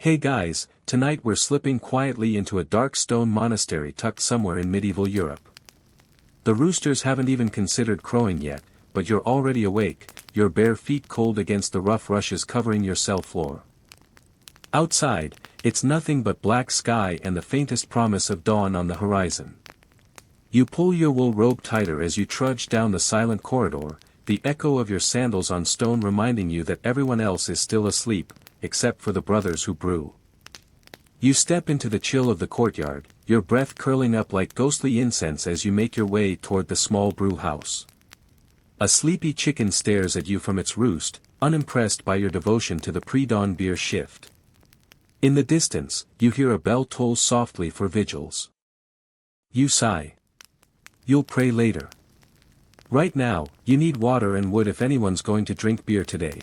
Hey guys, tonight we're slipping quietly into a dark stone monastery tucked somewhere in medieval Europe. The roosters haven't even considered crowing yet, but you're already awake, your bare feet cold against the rough rushes covering your cell floor. Outside, it's nothing but black sky and the faintest promise of dawn on the horizon. You pull your wool robe tighter as you trudge down the silent corridor, the echo of your sandals on stone reminding you that everyone else is still asleep, except for the brothers who brew. You step into the chill of the courtyard, your breath curling up like ghostly incense as you make your way toward the small brew house. A sleepy chicken stares at you from its roost, unimpressed by your devotion to the pre-dawn beer shift. In the distance, you hear a bell toll softly for vigils. You sigh. You'll pray later. Right now, you need water and wood if anyone's going to drink beer today.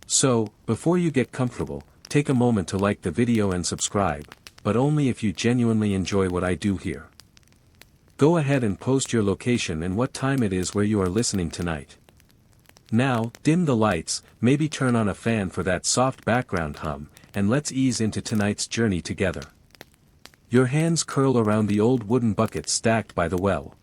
So, before you get comfortable, take a moment to like the video and subscribe, but only if you genuinely enjoy what I do here. Go ahead and post your location and what time it is where you are listening tonight. Now, dim the lights, maybe turn on a fan for that soft background hum, and let's ease into tonight's journey together. Your hands curl around the old wooden bucket stacked by the well.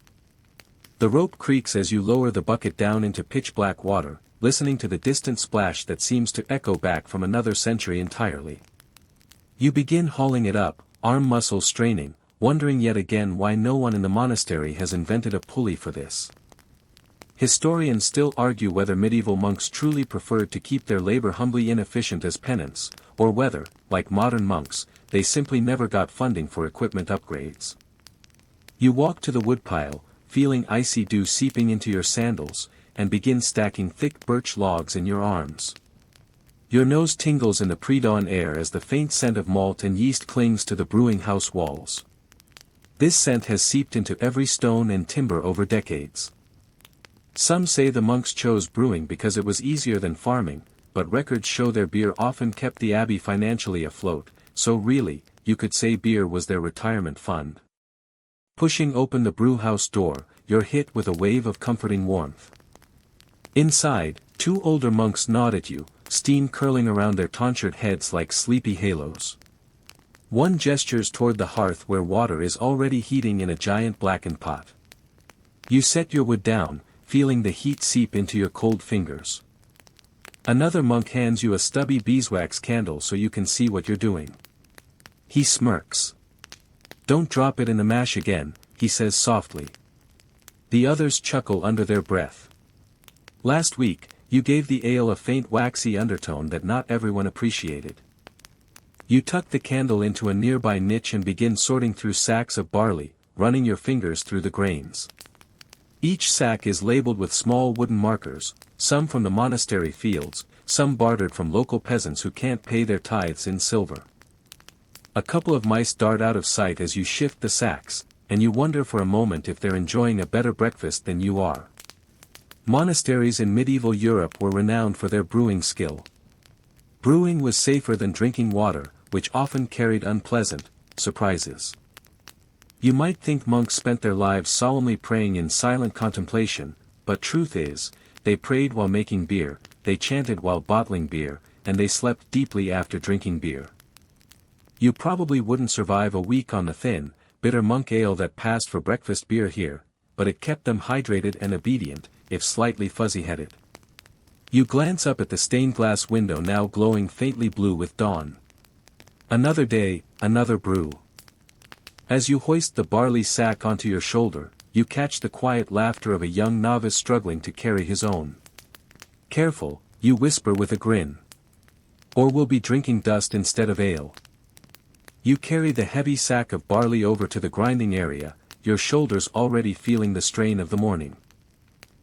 The rope creaks as you lower the bucket down into pitch-black water, listening to the distant splash that seems to echo back from another century entirely. You begin hauling it up, arm muscles straining, wondering yet again why no one in the monastery has invented a pulley for this. Historians still argue whether medieval monks truly preferred to keep their labor humbly inefficient as penance, or whether, like modern monks, they simply never got funding for equipment upgrades. You walk to the woodpile, feeling icy dew seeping into your sandals, and begin stacking thick birch logs in your arms. Your nose tingles in the pre-dawn air as the faint scent of malt and yeast clings to the brewing house walls. This scent has seeped into every stone and timber over decades. Some say the monks chose brewing because it was easier than farming, but records show their beer often kept the abbey financially afloat, so really, you could say beer was their retirement fund. Pushing open the brewhouse door, you're hit with a wave of comforting warmth. Inside, two older monks nod at you, steam curling around their tonsured heads like sleepy halos. One gestures toward the hearth where water is already heating in a giant blackened pot. You set your wood down, feeling the heat seep into your cold fingers. Another monk hands you a stubby beeswax candle so you can see what you're doing. He smirks. "Don't drop it in the mash again," he says softly. The others chuckle under their breath. Last week, you gave the ale a faint waxy undertone that not everyone appreciated. You tuck the candle into a nearby niche and begin sorting through sacks of barley, running your fingers through the grains. Each sack is labeled with small wooden markers, some from the monastery fields, some bartered from local peasants who can't pay their tithes in silver. A couple of mice dart out of sight as you shift the sacks, and you wonder for a moment if they're enjoying a better breakfast than you are. Monasteries in medieval Europe were renowned for their brewing skill. Brewing was safer than drinking water, which often carried unpleasant surprises. You might think monks spent their lives solemnly praying in silent contemplation, but truth is, they prayed while making beer, they chanted while bottling beer, and they slept deeply after drinking beer. You probably wouldn't survive a week on the thin, bitter monk ale that passed for breakfast beer here, but it kept them hydrated and obedient, if slightly fuzzy-headed. You glance up at the stained glass window now glowing faintly blue with dawn. Another day, another brew. As you hoist the barley sack onto your shoulder, you catch the quiet laughter of a young novice struggling to carry his own. "Careful," you whisper with a grin. "Or we'll be drinking dust instead of ale." You carry the heavy sack of barley over to the grinding area, your shoulders already feeling the strain of the morning.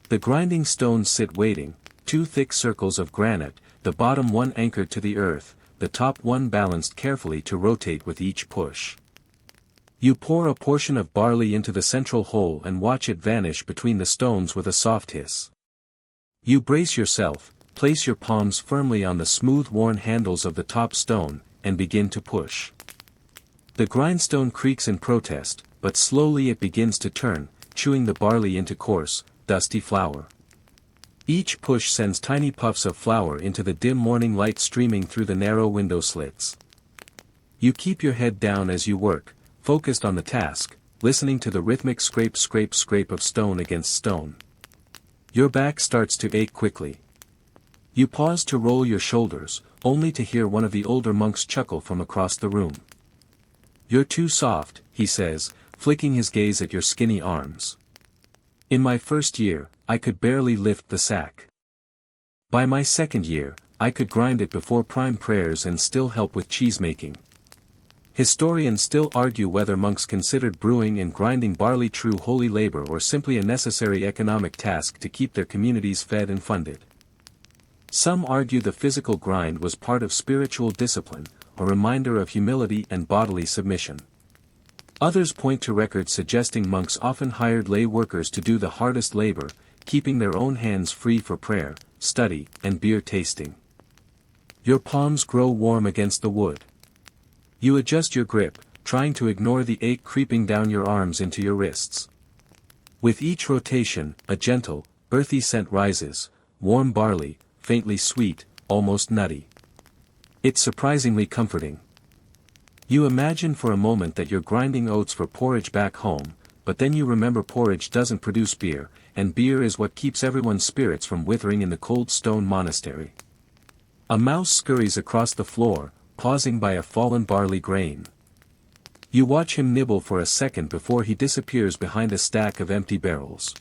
The grinding stones sit waiting, two thick circles of granite, the bottom one anchored to the earth, the top one balanced carefully to rotate with each push. You pour a portion of barley into the central hole and watch it vanish between the stones with a soft hiss. You brace yourself, place your palms firmly on the smooth-worn handles of the top stone, and begin to push. The grindstone creaks in protest, but slowly it begins to turn, chewing the barley into coarse, dusty flour. Each push sends tiny puffs of flour into the dim morning light streaming through the narrow window slits. You keep your head down as you work, focused on the task, listening to the rhythmic scrape scrape scrape of stone against stone. Your back starts to ache quickly. You pause to roll your shoulders, only to hear one of the older monks chuckle from across the room. "You're too soft," he says, flicking his gaze at your skinny arms. "In my first year, I could barely lift the sack. By my second year, I could grind it before prime prayers and still help with cheesemaking." Historians still argue whether monks considered brewing and grinding barley true holy labor or simply a necessary economic task to keep their communities fed and funded. Some argue the physical grind was part of spiritual discipline, a reminder of humility and bodily submission. Others point to records suggesting monks often hired lay workers to do the hardest labor, keeping their own hands free for prayer, study, and beer tasting. Your palms grow warm against the wood. You adjust your grip, trying to ignore the ache creeping down your arms into your wrists. With each rotation, a gentle, earthy scent rises, warm barley, faintly sweet, almost nutty. It's surprisingly comforting. You imagine for a moment that you're grinding oats for porridge back home, but then you remember porridge doesn't produce beer, and beer is what keeps everyone's spirits from withering in the cold stone monastery. A mouse scurries across the floor, pausing by a fallen barley grain. You watch him nibble for a second before he disappears behind a stack of empty barrels.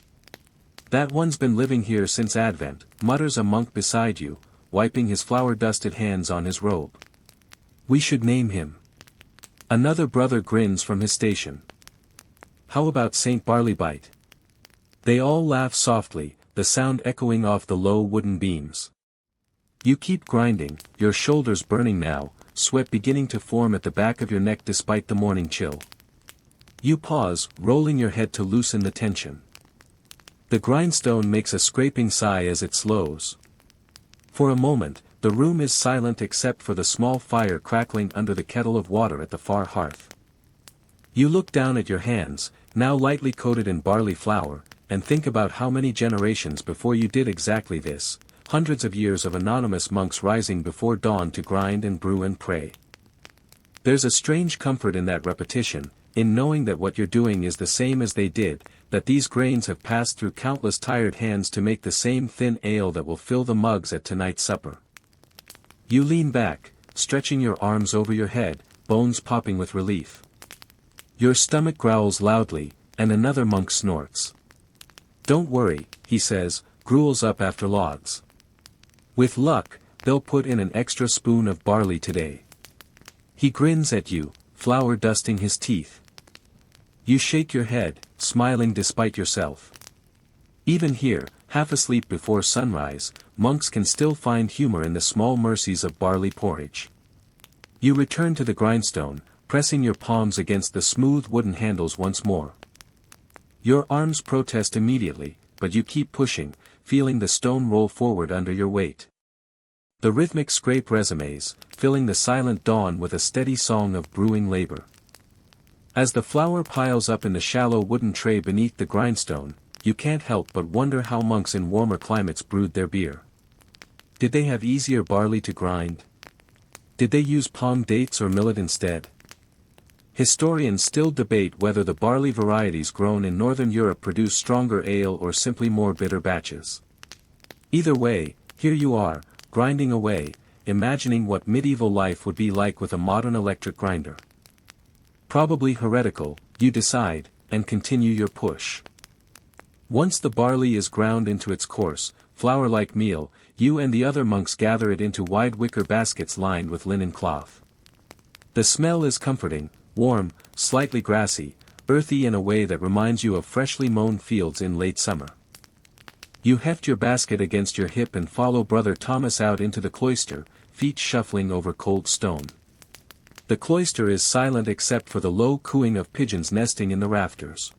"That one's been living here since Advent," mutters a monk beside you, wiping his flour-dusted hands on his robe. "We should name him." Another brother grins from his station. "How about Saint Barleybite?" They all laugh softly, the sound echoing off the low wooden beams. You keep grinding, your shoulders burning now, sweat beginning to form at the back of your neck despite the morning chill. You pause, rolling your head to loosen the tension. The grindstone makes a scraping sigh as it slows. For a moment, the room is silent except for the small fire crackling under the kettle of water at the far hearth. You look down at your hands, now lightly coated in barley flour, and think about how many generations before you did exactly this. Hundreds of years of anonymous monks rising before dawn to grind and brew and pray. There's a strange comfort in that repetition, in knowing that what you're doing is the same as they did, that these grains have passed through countless tired hands to make the same thin ale that will fill the mugs at tonight's supper. You lean back, stretching your arms over your head, bones popping with relief. Your stomach growls loudly, and another monk snorts. "Don't worry," he says, "gruel's up after logs. With luck, they'll put in an extra spoon of barley today." He grins at you, flour dusting his teeth. You shake your head, smiling despite yourself. Even here, half asleep before sunrise, monks can still find humor in the small mercies of barley porridge. You return to the grindstone, pressing your palms against the smooth wooden handles once more. Your arms protest immediately, but you keep pushing, feeling the stone roll forward under your weight. The rhythmic scrape resumes, filling the silent dawn with a steady song of brewing labor. As the flour piles up in the shallow wooden tray beneath the grindstone, you can't help but wonder how monks in warmer climates brewed their beer. Did they have easier barley to grind? Did they use palm dates or millet instead? Historians still debate whether the barley varieties grown in northern Europe produce stronger ale or simply more bitter batches. Either way, here you are, grinding away, imagining what medieval life would be like with a modern electric grinder. Probably heretical, you decide, and continue your push. Once the barley is ground into its coarse, flour-like meal, you and the other monks gather it into wide wicker baskets lined with linen cloth. The smell is comforting, warm, slightly grassy, earthy in a way that reminds you of freshly mown fields in late summer. You heft your basket against your hip and follow Brother Thomas out into the cloister, feet shuffling over cold stone. The cloister is silent except for the low cooing of pigeons nesting in the rafters.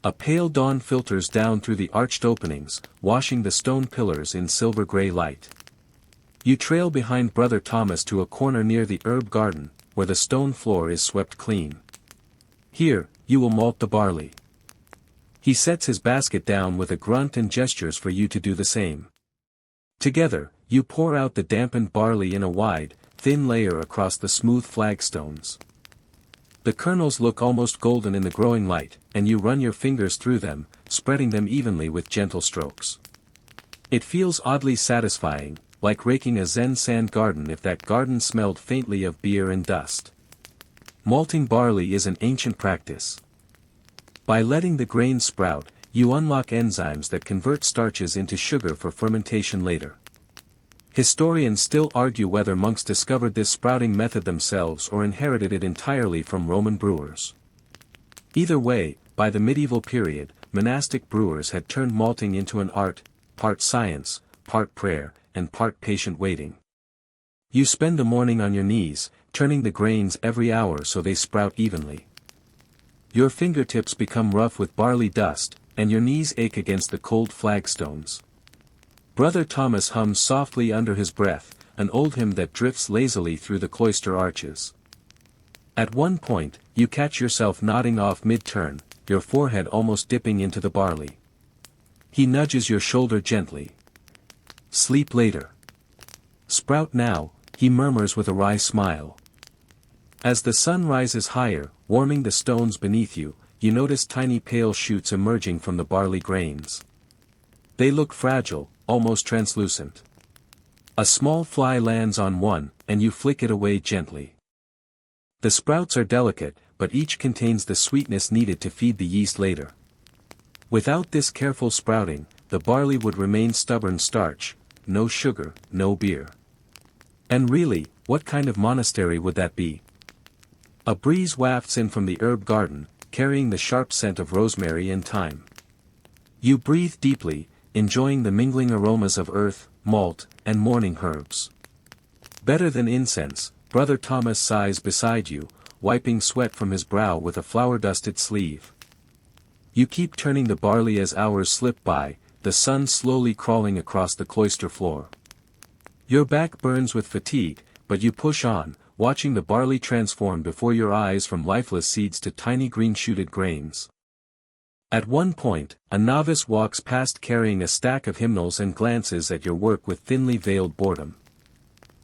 A pale dawn filters down through the arched openings, washing the stone pillars in silver-gray light. You trail behind Brother Thomas to a corner near the herb garden, where the stone floor is swept clean. Here, you will malt the barley. He sets his basket down with a grunt and gestures for you to do the same. Together, you pour out the dampened barley in a wide, thin layer across the smooth flagstones. The kernels look almost golden in the growing light, and you run your fingers through them, spreading them evenly with gentle strokes. It feels oddly satisfying, like raking a Zen sand garden if that garden smelled faintly of beer and dust. Malting barley is an ancient practice. By letting the grains sprout, you unlock enzymes that convert starches into sugar for fermentation later. Historians still argue whether monks discovered this sprouting method themselves or inherited it entirely from Roman brewers. Either way, by the medieval period, monastic brewers had turned malting into an art, part science, part prayer, and part patient waiting. You spend the morning on your knees, turning the grains every hour so they sprout evenly. Your fingertips become rough with barley dust, and your knees ache against the cold flagstones. Brother Thomas hums softly under his breath, an old hymn that drifts lazily through the cloister arches. At one point, you catch yourself nodding off mid-turn, your forehead almost dipping into the barley. He nudges your shoulder gently. Sleep later. Sprout now, he murmurs with a wry smile. As the sun rises higher, warming the stones beneath you, you notice tiny pale shoots emerging from the barley grains. They look fragile, almost translucent. A small fly lands on one, and you flick it away gently. The sprouts are delicate, but each contains the sweetness needed to feed the yeast later. Without this careful sprouting, the barley would remain stubborn starch, no sugar, no beer. And really, what kind of monastery would that be? A breeze wafts in from the herb garden, carrying the sharp scent of rosemary and thyme. You breathe deeply, enjoying the mingling aromas of earth, malt, and morning herbs. Better than incense, Brother Thomas sighs beside you, wiping sweat from his brow with a flour-dusted sleeve. You keep turning the barley as hours slip by, the sun slowly crawling across the cloister floor. Your back burns with fatigue, but you push on, watching the barley transform before your eyes from lifeless seeds to tiny green-shooted grains. At one point, a novice walks past carrying a stack of hymnals and glances at your work with thinly veiled boredom.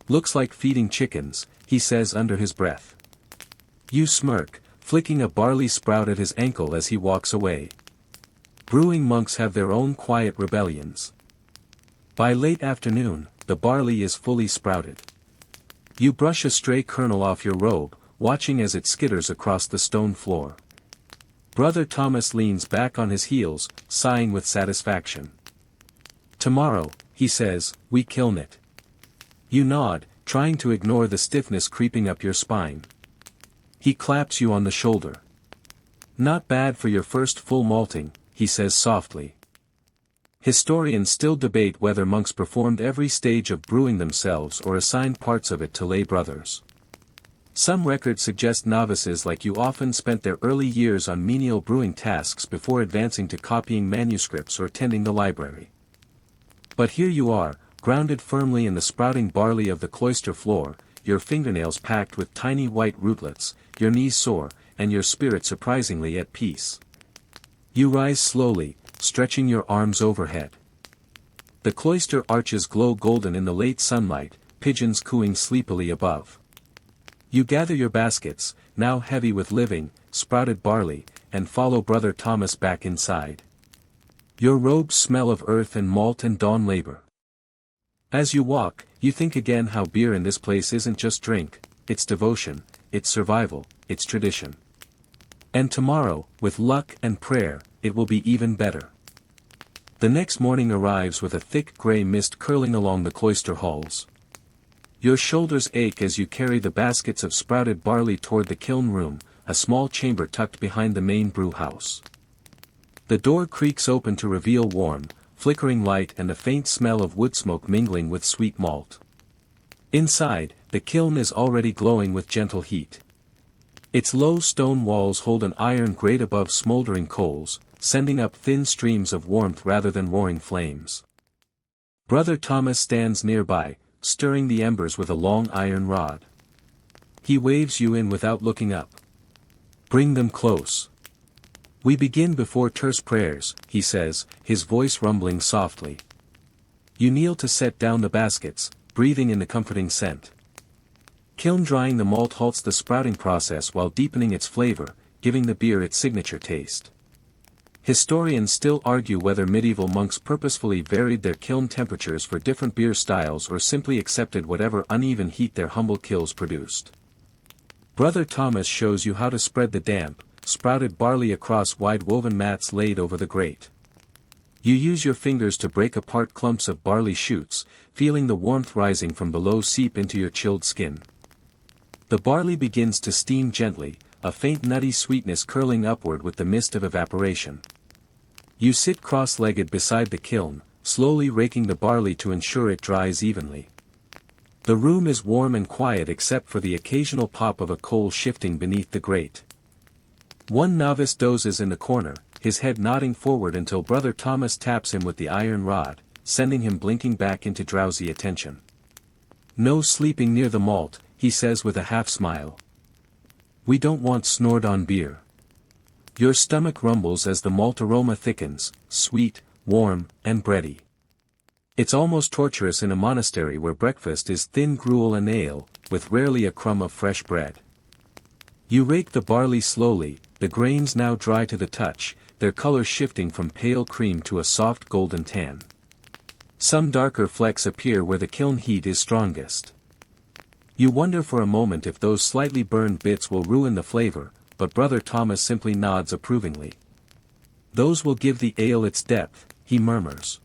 Looks like feeding chickens, he says under his breath. You smirk, flicking a barley sprout at his ankle as he walks away. Brewing monks have their own quiet rebellions. By late afternoon, the barley is fully sprouted. You brush a stray kernel off your robe, watching as it skitters across the stone floor. Brother Thomas leans back on his heels, sighing with satisfaction. Tomorrow, he says, we kiln it. You nod, trying to ignore the stiffness creeping up your spine. He claps you on the shoulder. Not bad for your first full malting, he says softly. Historians still debate whether monks performed every stage of brewing themselves or assigned parts of it to lay brothers. Some records suggest novices like you often spent their early years on menial brewing tasks before advancing to copying manuscripts or tending the library. But here you are, grounded firmly in the sprouting barley of the cloister floor, your fingernails packed with tiny white rootlets, your knees sore, and your spirit surprisingly at peace. You rise slowly, stretching your arms overhead. The cloister arches glow golden in the late sunlight, pigeons cooing sleepily above. You gather your baskets, now heavy with living, sprouted barley, and follow Brother Thomas back inside. Your robes smell of earth and malt and dawn labor. As you walk, you think again how beer in this place isn't just drink, it's devotion, it's survival, it's tradition. And tomorrow, with luck and prayer, it will be even better. The next morning arrives with a thick gray mist curling along the cloister halls. Your shoulders ache as you carry the baskets of sprouted barley toward the kiln room, a small chamber tucked behind the main brew house. The door creaks open to reveal warm, flickering light and a faint smell of wood smoke mingling with sweet malt. Inside, the kiln is already glowing with gentle heat. Its low stone walls hold an iron grate above smoldering coals, sending up thin streams of warmth rather than roaring flames. Brother Thomas stands nearby, stirring the embers with a long iron rod. He waves you in without looking up. Bring them close. We begin before terse prayers, he says, his voice rumbling softly. You kneel to set down the baskets, breathing in the comforting scent. Kiln drying the malt halts the sprouting process while deepening its flavor, giving the beer its signature taste. Historians still argue whether medieval monks purposefully varied their kiln temperatures for different beer styles or simply accepted whatever uneven heat their humble kilns produced. Brother Thomas shows you how to spread the damp, sprouted barley across wide woven mats laid over the grate. You use your fingers to break apart clumps of barley shoots, feeling the warmth rising from below seep into your chilled skin. The barley begins to steam gently, a faint nutty sweetness curling upward with the mist of evaporation. You sit cross-legged beside the kiln, slowly raking the barley to ensure it dries evenly. The room is warm and quiet except for the occasional pop of a coal shifting beneath the grate. One novice dozes in the corner, his head nodding forward until Brother Thomas taps him with the iron rod, sending him blinking back into drowsy attention. "No sleeping near the malt," he says with a half-smile. "We don't want snored-on beer." Your stomach rumbles as the malt aroma thickens, sweet, warm, and bready. It's almost torturous in a monastery where breakfast is thin gruel and ale, with rarely a crumb of fresh bread. You rake the barley slowly, the grains now dry to the touch, their color shifting from pale cream to a soft golden tan. Some darker flecks appear where the kiln heat is strongest. You wonder for a moment if those slightly burned bits will ruin the flavor, but Brother Thomas simply nods approvingly. "Those will give the ale its depth," he murmurs.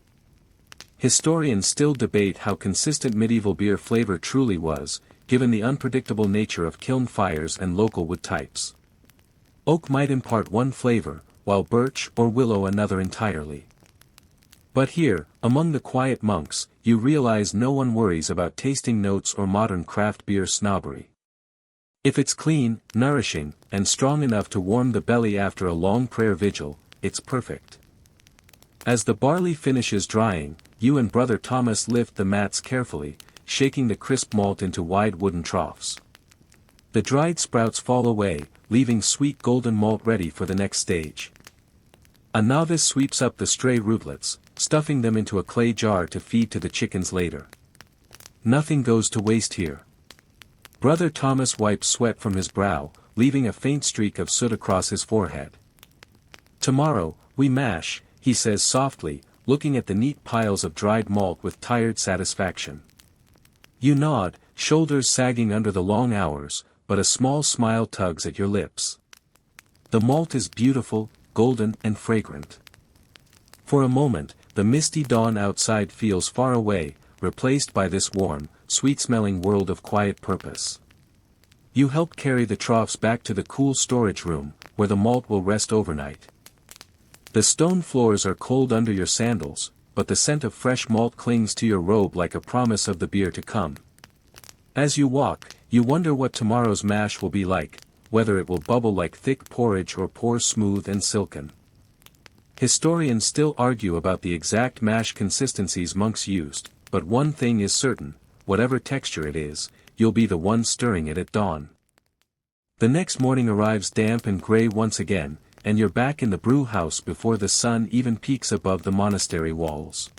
Historians still debate how consistent medieval beer flavor truly was, given the unpredictable nature of kiln fires and local wood types. Oak might impart one flavor, while birch or willow another entirely. But here, among the quiet monks, you realize no one worries about tasting notes or modern craft beer snobbery. If it's clean, nourishing, and strong enough to warm the belly after a long prayer vigil, it's perfect. As the barley finishes drying, you and Brother Thomas lift the mats carefully, shaking the crisp malt into wide wooden troughs. The dried sprouts fall away, leaving sweet golden malt ready for the next stage. A novice sweeps up the stray rootlets, stuffing them into a clay jar to feed to the chickens later. Nothing goes to waste here. Brother Thomas wipes sweat from his brow, leaving a faint streak of soot across his forehead. "Tomorrow, we mash," he says softly, looking at the neat piles of dried malt with tired satisfaction. You nod, shoulders sagging under the long hours, but a small smile tugs at your lips. The malt is beautiful, golden and fragrant. For a moment, the misty dawn outside feels far away, replaced by this warm, sweet-smelling world of quiet purpose. You help carry the troughs back to the cool storage room, where the malt will rest overnight. The stone floors are cold under your sandals, but the scent of fresh malt clings to your robe like a promise of the beer to come. As you walk, you wonder what tomorrow's mash will be like, whether it will bubble like thick porridge or pour smooth and silken. Historians still argue about the exact mash consistencies monks used, but one thing is certain, whatever texture it is, you'll be the one stirring it at dawn. The next morning arrives damp and gray once again, and you're back in the brew house before the sun even peaks above the monastery walls.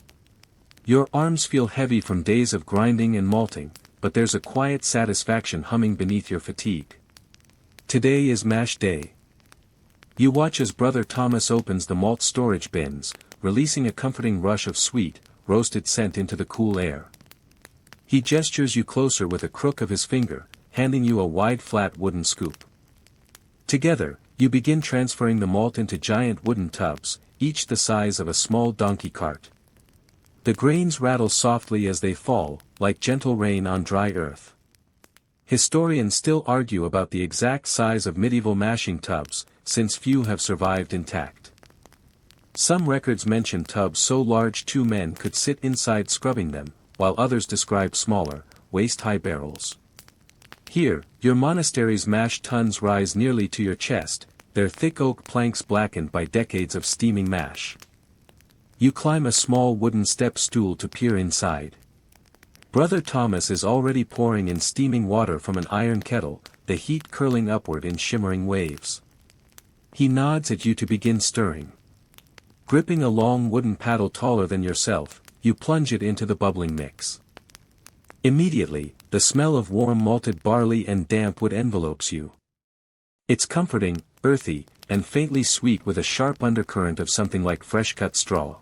Your arms feel heavy from days of grinding and malting, but there's a quiet satisfaction humming beneath your fatigue. Today is mash day. You watch as Brother Thomas opens the malt storage bins, releasing a comforting rush of sweet, roasted scent into the cool air. He gestures you closer with a crook of his finger, handing you a wide flat wooden scoop. Together, you begin transferring the malt into giant wooden tubs, each the size of a small donkey cart. The grains rattle softly as they fall, like gentle rain on dry earth. Historians still argue about the exact size of medieval mashing tubs, since few have survived intact. Some records mention tubs so large 2 men could sit inside scrubbing them, while others describe smaller, waist-high barrels. Here, your monastery's mash tuns rise nearly to your chest, their thick oak planks blackened by decades of steaming mash. You climb a small wooden step stool to peer inside. Brother Thomas is already pouring in steaming water from an iron kettle, the heat curling upward in shimmering waves. He nods at you to begin stirring. Gripping a long wooden paddle taller than yourself, you plunge it into the bubbling mix. Immediately, the smell of warm malted barley and damp wood envelopes you. It's comforting, earthy, and faintly sweet with a sharp undercurrent of something like fresh-cut straw.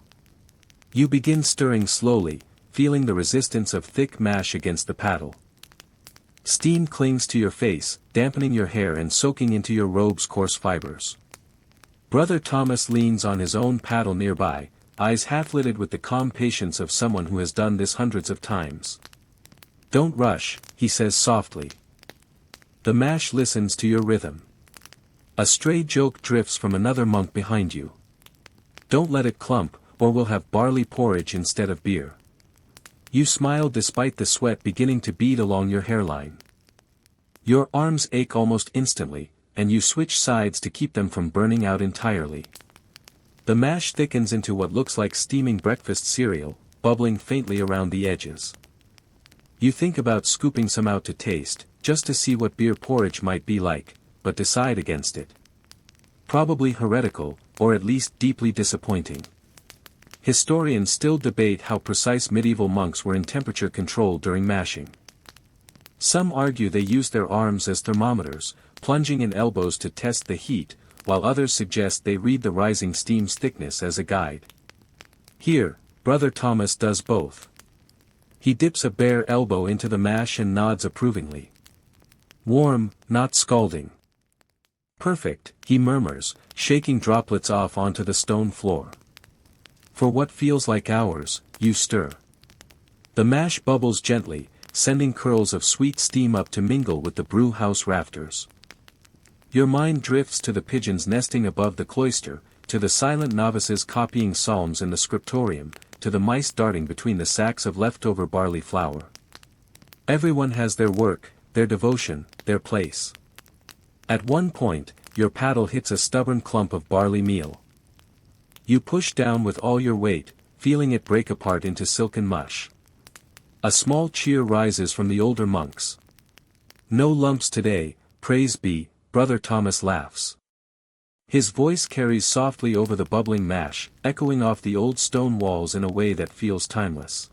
You begin stirring slowly, feeling the resistance of thick mash against the paddle. Steam clings to your face, dampening your hair and soaking into your robe's coarse fibers. Brother Thomas leans on his own paddle nearby, eyes half-lidded with the calm patience of someone who has done this hundreds of times. "Don't rush," he says softly. The mash listens to your rhythm. A stray joke drifts from another monk behind you. "Don't let it clump, or we'll have barley porridge instead of beer." You smile despite the sweat beginning to bead along your hairline. Your arms ache almost instantly, and you switch sides to keep them from burning out entirely. The mash thickens into what looks like steaming breakfast cereal, bubbling faintly around the edges. You think about scooping some out to taste, just to see what beer porridge might be like, but decide against it. Probably heretical, or at least deeply disappointing. Historians still debate how precise medieval monks were in temperature control during mashing. Some argue they used their arms as thermometers, plunging in elbows to test the heat, while others suggest they read the rising steam's thickness as a guide. Here, Brother Thomas does both. He dips a bare elbow into the mash and nods approvingly. "Warm, not scalding." "Perfect," he murmurs, shaking droplets off onto the stone floor. For what feels like hours, you stir. The mash bubbles gently, sending curls of sweet steam up to mingle with the brew house rafters. Your mind drifts to the pigeons nesting above the cloister, to the silent novices copying psalms in the scriptorium, to the mice darting between the sacks of leftover barley flour. Everyone has their work, their devotion, their place. At one point, your paddle hits a stubborn clump of barley meal. You push down with all your weight, feeling it break apart into silken mush. A small cheer rises from the older monks. "No lumps today, praise be," Brother Thomas laughs. His voice carries softly over the bubbling mash, echoing off the old stone walls in a way that feels timeless.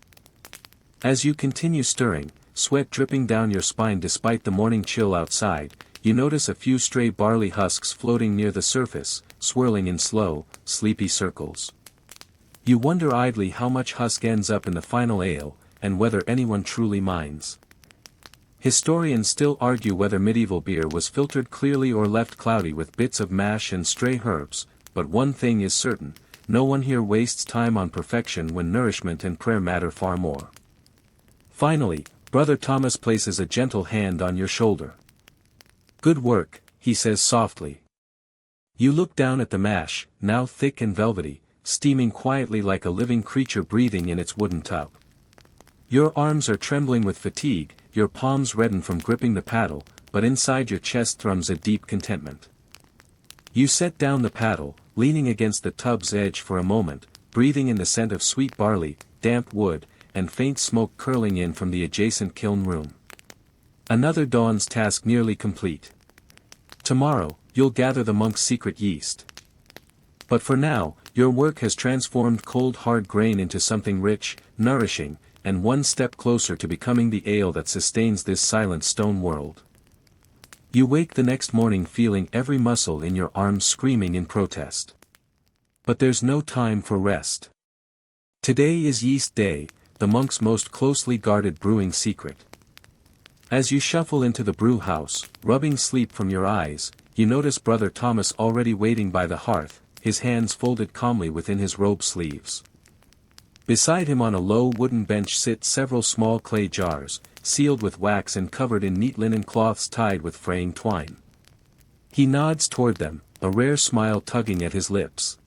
As you continue stirring, sweat dripping down your spine despite the morning chill outside, you notice a few stray barley husks floating near the surface, swirling in slow, sleepy circles. You wonder idly how much husk ends up in the final ale, and whether anyone truly minds. Historians still argue whether medieval beer was filtered clearly or left cloudy with bits of mash and stray herbs, but one thing is certain, no one here wastes time on perfection when nourishment and prayer matter far more. Finally, Brother Thomas places a gentle hand on your shoulder. "Good work," he says softly. You look down at the mash, now thick and velvety, steaming quietly like a living creature breathing in its wooden tub. Your arms are trembling with fatigue, your palms redden from gripping the paddle, but inside your chest thrums a deep contentment. You set down the paddle, leaning against the tub's edge for a moment, breathing in the scent of sweet barley, damp wood, and faint smoke curling in from the adjacent kiln room. Another dawn's task nearly complete. Tomorrow, you'll gather the monk's secret yeast. But for now, your work has transformed cold hard grain into something rich, nourishing, and one step closer to becoming the ale that sustains this silent stone world. You wake the next morning feeling every muscle in your arms screaming in protest. But there's no time for rest. Today is Yeast Day, the monk's most closely guarded brewing secret. As you shuffle into the brew house, rubbing sleep from your eyes, you notice Brother Thomas already waiting by the hearth, his hands folded calmly within his robe sleeves. Beside him on a low wooden bench sit several small clay jars, sealed with wax and covered in neat linen cloths tied with fraying twine. He nods toward them, a rare smile tugging at his lips.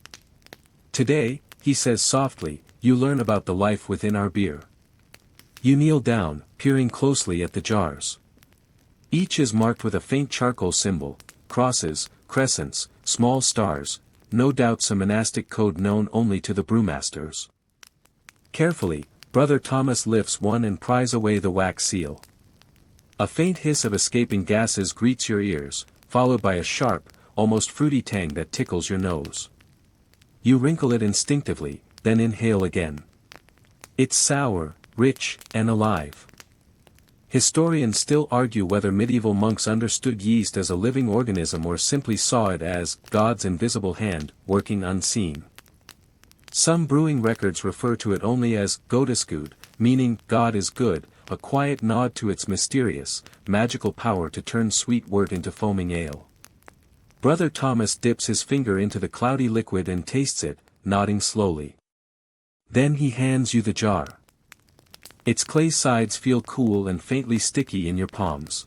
"Today," he says softly, "you learn about the life within our beer." You kneel down, peering closely at the jars. Each is marked with a faint charcoal symbol, crosses, crescents, small stars, no doubt some monastic code known only to the brewmasters. Carefully, Brother Thomas lifts one and pries away the wax seal. A faint hiss of escaping gases greets your ears, followed by a sharp, almost fruity tang that tickles your nose. You wrinkle it instinctively, then inhale again. It's sour, rich, and alive. Historians still argue whether medieval monks understood yeast as a living organism or simply saw it as God's invisible hand, working unseen. Some brewing records refer to it only as Godesgud, meaning God is good, a quiet nod to its mysterious, magical power to turn sweet wort into foaming ale. Brother Thomas dips his finger into the cloudy liquid and tastes it, nodding slowly. Then he hands you the jar. Its clay sides feel cool and faintly sticky in your palms.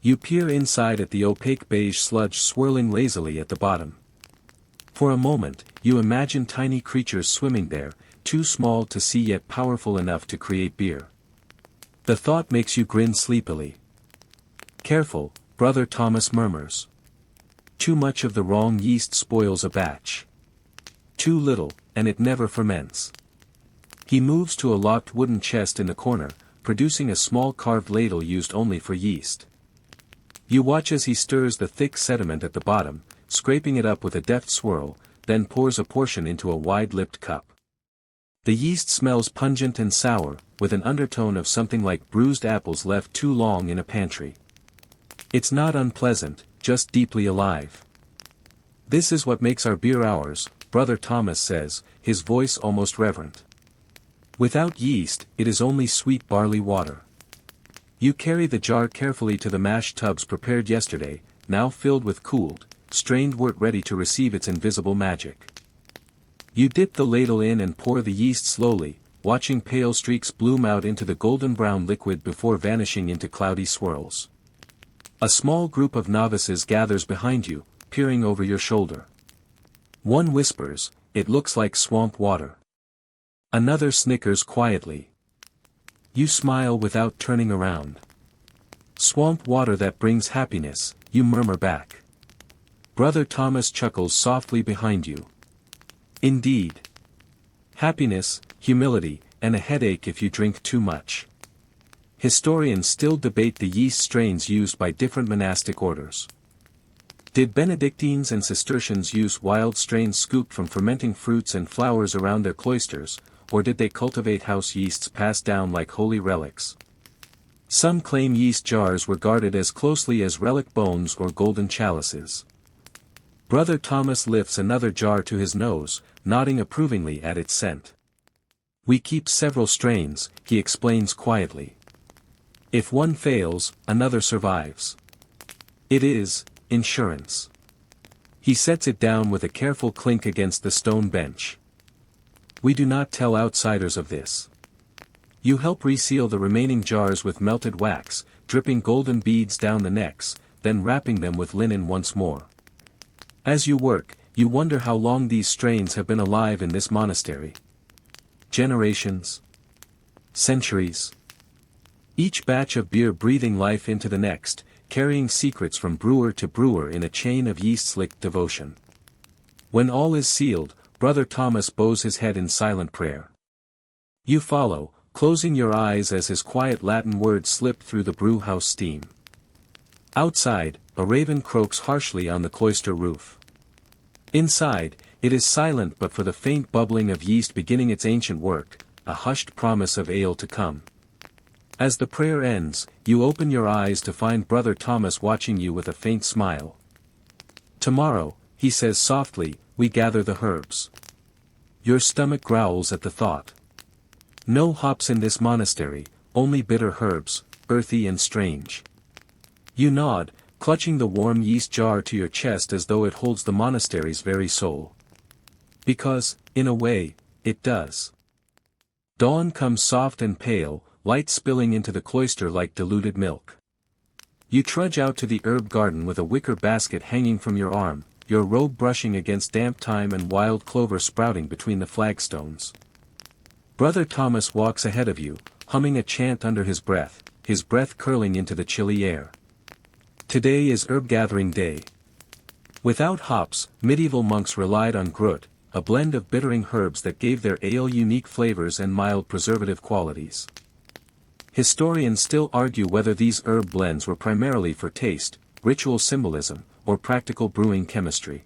You peer inside at the opaque beige sludge swirling lazily at the bottom. For a moment, you imagine tiny creatures swimming there, too small to see yet powerful enough to create beer. The thought makes you grin sleepily. Careful, Brother Thomas murmurs. Too much of the wrong yeast spoils a batch. Too little, and it never ferments. He moves to a locked wooden chest in the corner, producing a small carved ladle used only for yeast. You watch as he stirs the thick sediment at the bottom, scraping it up with a deft swirl, then pours a portion into a wide-lipped cup. The yeast smells pungent and sour, with an undertone of something like bruised apples left too long in a pantry. It's not unpleasant, just deeply alive. This is what makes our beer ours, Brother Thomas says, his voice almost reverent. Without yeast, it is only sweet barley water. You carry the jar carefully to the mash tubs prepared yesterday, now filled with cooled, strained wort ready to receive its invisible magic. You dip the ladle in and pour the yeast slowly, watching pale streaks bloom out into the golden brown liquid before vanishing into cloudy swirls. A small group of novices gathers behind you, peering over your shoulder. One whispers, "It looks like swamp water." Another snickers quietly. You smile without turning around. "Swamp water that brings happiness," you murmur back. Brother Thomas chuckles softly behind you. Indeed. Happiness, humility, and a headache if you drink too much. Historians still debate the yeast strains used by different monastic orders. Did Benedictines and Cistercians use wild strains scooped from fermenting fruits and flowers around their cloisters, or did they cultivate house yeasts passed down like holy relics? Some claim yeast jars were guarded as closely as relic bones or golden chalices. Brother Thomas lifts another jar to his nose, nodding approvingly at its scent. "We keep several strains," he explains quietly. "If one fails, another survives. It is insurance." He sets it down with a careful clink against the stone bench. "We do not tell outsiders of this." You help reseal the remaining jars with melted wax, dripping golden beads down the necks, then wrapping them with linen once more. As you work, you wonder how long these strains have been alive in this monastery. Generations? Centuries? Each batch of beer breathing life into the next, carrying secrets from brewer to brewer in a chain of yeast-slicked devotion. When all is sealed, Brother Thomas bows his head in silent prayer. You follow, closing your eyes as his quiet Latin words slip through the brewhouse steam. Outside, a raven croaks harshly on the cloister roof. Inside, it is silent but for the faint bubbling of yeast beginning its ancient work, a hushed promise of ale to come. As the prayer ends, you open your eyes to find Brother Thomas watching you with a faint smile. "Tomorrow," he says softly, "we gather the herbs." Your stomach growls at the thought. No hops in this monastery, only bitter herbs, earthy and strange. You nod, clutching the warm yeast jar to your chest as though it holds the monastery's very soul. Because, in a way, it does. Dawn comes soft and pale, light spilling into the cloister like diluted milk. You trudge out to the herb garden with a wicker basket hanging from your arm, your robe brushing against damp thyme and wild clover sprouting between the flagstones. Brother Thomas walks ahead of you, humming a chant under his breath curling into the chilly air. Today is herb gathering day. Without hops, medieval monks relied on grut, a blend of bittering herbs that gave their ale unique flavors and mild preservative qualities. Historians still argue whether these herb blends were primarily for taste, ritual symbolism, or practical brewing chemistry.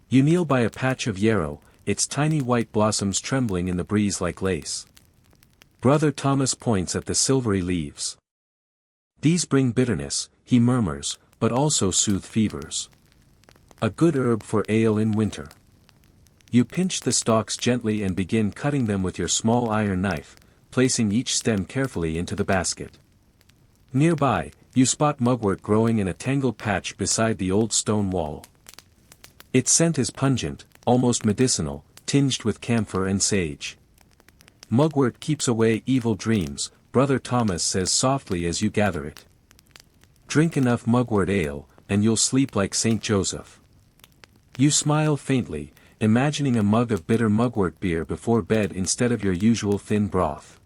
You kneel by a patch of yarrow, its tiny white blossoms trembling in the breeze like lace. Brother Thomas points at the silvery leaves. These bring bitterness, he murmurs, but also soothe fevers. A good herb for ale in winter. You pinch the stalks gently and begin cutting them with your small iron knife, placing each stem carefully into the basket. Nearby, you spot mugwort growing in a tangled patch beside the old stone wall. Its scent is pungent, almost medicinal, tinged with camphor and sage. Mugwort keeps away evil dreams, Brother Thomas says softly as you gather it. Drink enough mugwort ale, and you'll sleep like Saint Joseph. You smile faintly, imagining a mug of bitter mugwort beer before bed instead of your usual thin broth.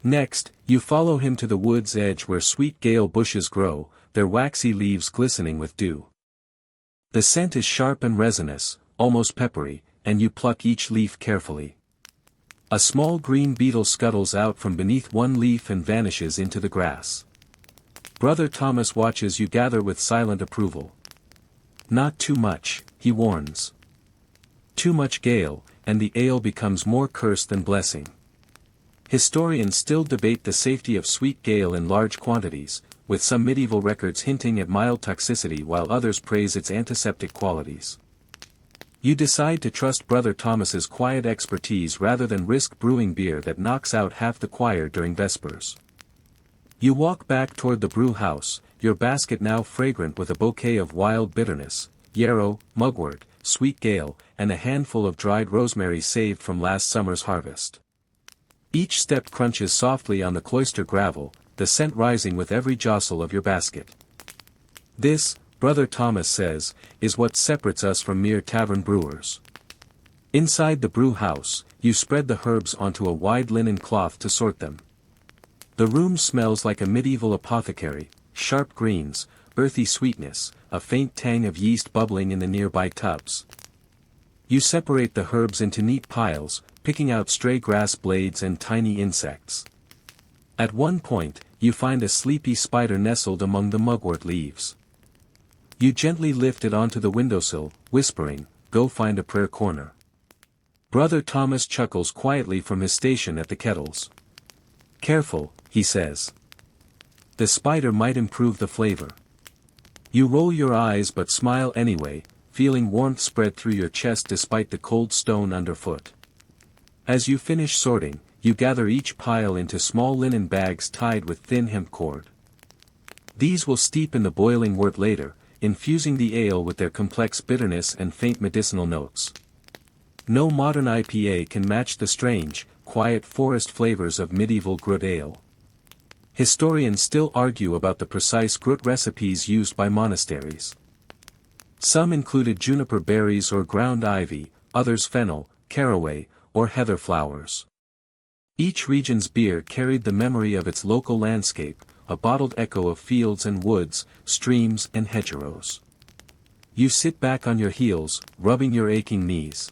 Next, you follow him to the wood's edge where sweet gale bushes grow, their waxy leaves glistening with dew. The scent is sharp and resinous, almost peppery, and you pluck each leaf carefully. A small green beetle scuttles out from beneath one leaf and vanishes into the grass. Brother Thomas watches you gather with silent approval. Not too much, he warns. Too much gale, and the ale becomes more curse than blessing. Historians still debate the safety of sweet gale in large quantities, with some medieval records hinting at mild toxicity while others praise its antiseptic qualities. You decide to trust Brother Thomas's quiet expertise rather than risk brewing beer that knocks out half the choir during Vespers. You walk back toward the brew house, your basket now fragrant with a bouquet of wild bitterness, yarrow, mugwort, sweet gale, and a handful of dried rosemary saved from last summer's harvest. Each step crunches softly on the cloister gravel, the scent rising with every jostle of your basket. This, Brother Thomas says, is what separates us from mere tavern brewers. Inside the brew house, you spread the herbs onto a wide linen cloth to sort them. The room smells like a medieval apothecary, sharp greens, earthy sweetness, a faint tang of yeast bubbling in the nearby tubs. You separate the herbs into neat piles, picking out stray grass blades and tiny insects. At one point, you find a sleepy spider nestled among the mugwort leaves. You gently lift it onto the windowsill, whispering, "Go find a prayer corner." Brother Thomas chuckles quietly from his station at the kettles. "Careful," he says. "The spider might improve the flavor." You roll your eyes but smile anyway, feeling warmth spread through your chest despite the cold stone underfoot. As you finish sorting, you gather each pile into small linen bags tied with thin hemp cord. These will steep in the boiling wort later, infusing the ale with their complex bitterness and faint medicinal notes. No modern IPA can match the strange, quiet forest flavors of medieval Grut ale. Historians still argue about the precise Grut recipes used by monasteries. Some included juniper berries or ground ivy, others fennel, caraway, or heather flowers. Each region's beer carried the memory of its local landscape, a bottled echo of fields and woods, streams and hedgerows. You sit back on your heels, rubbing your aching knees.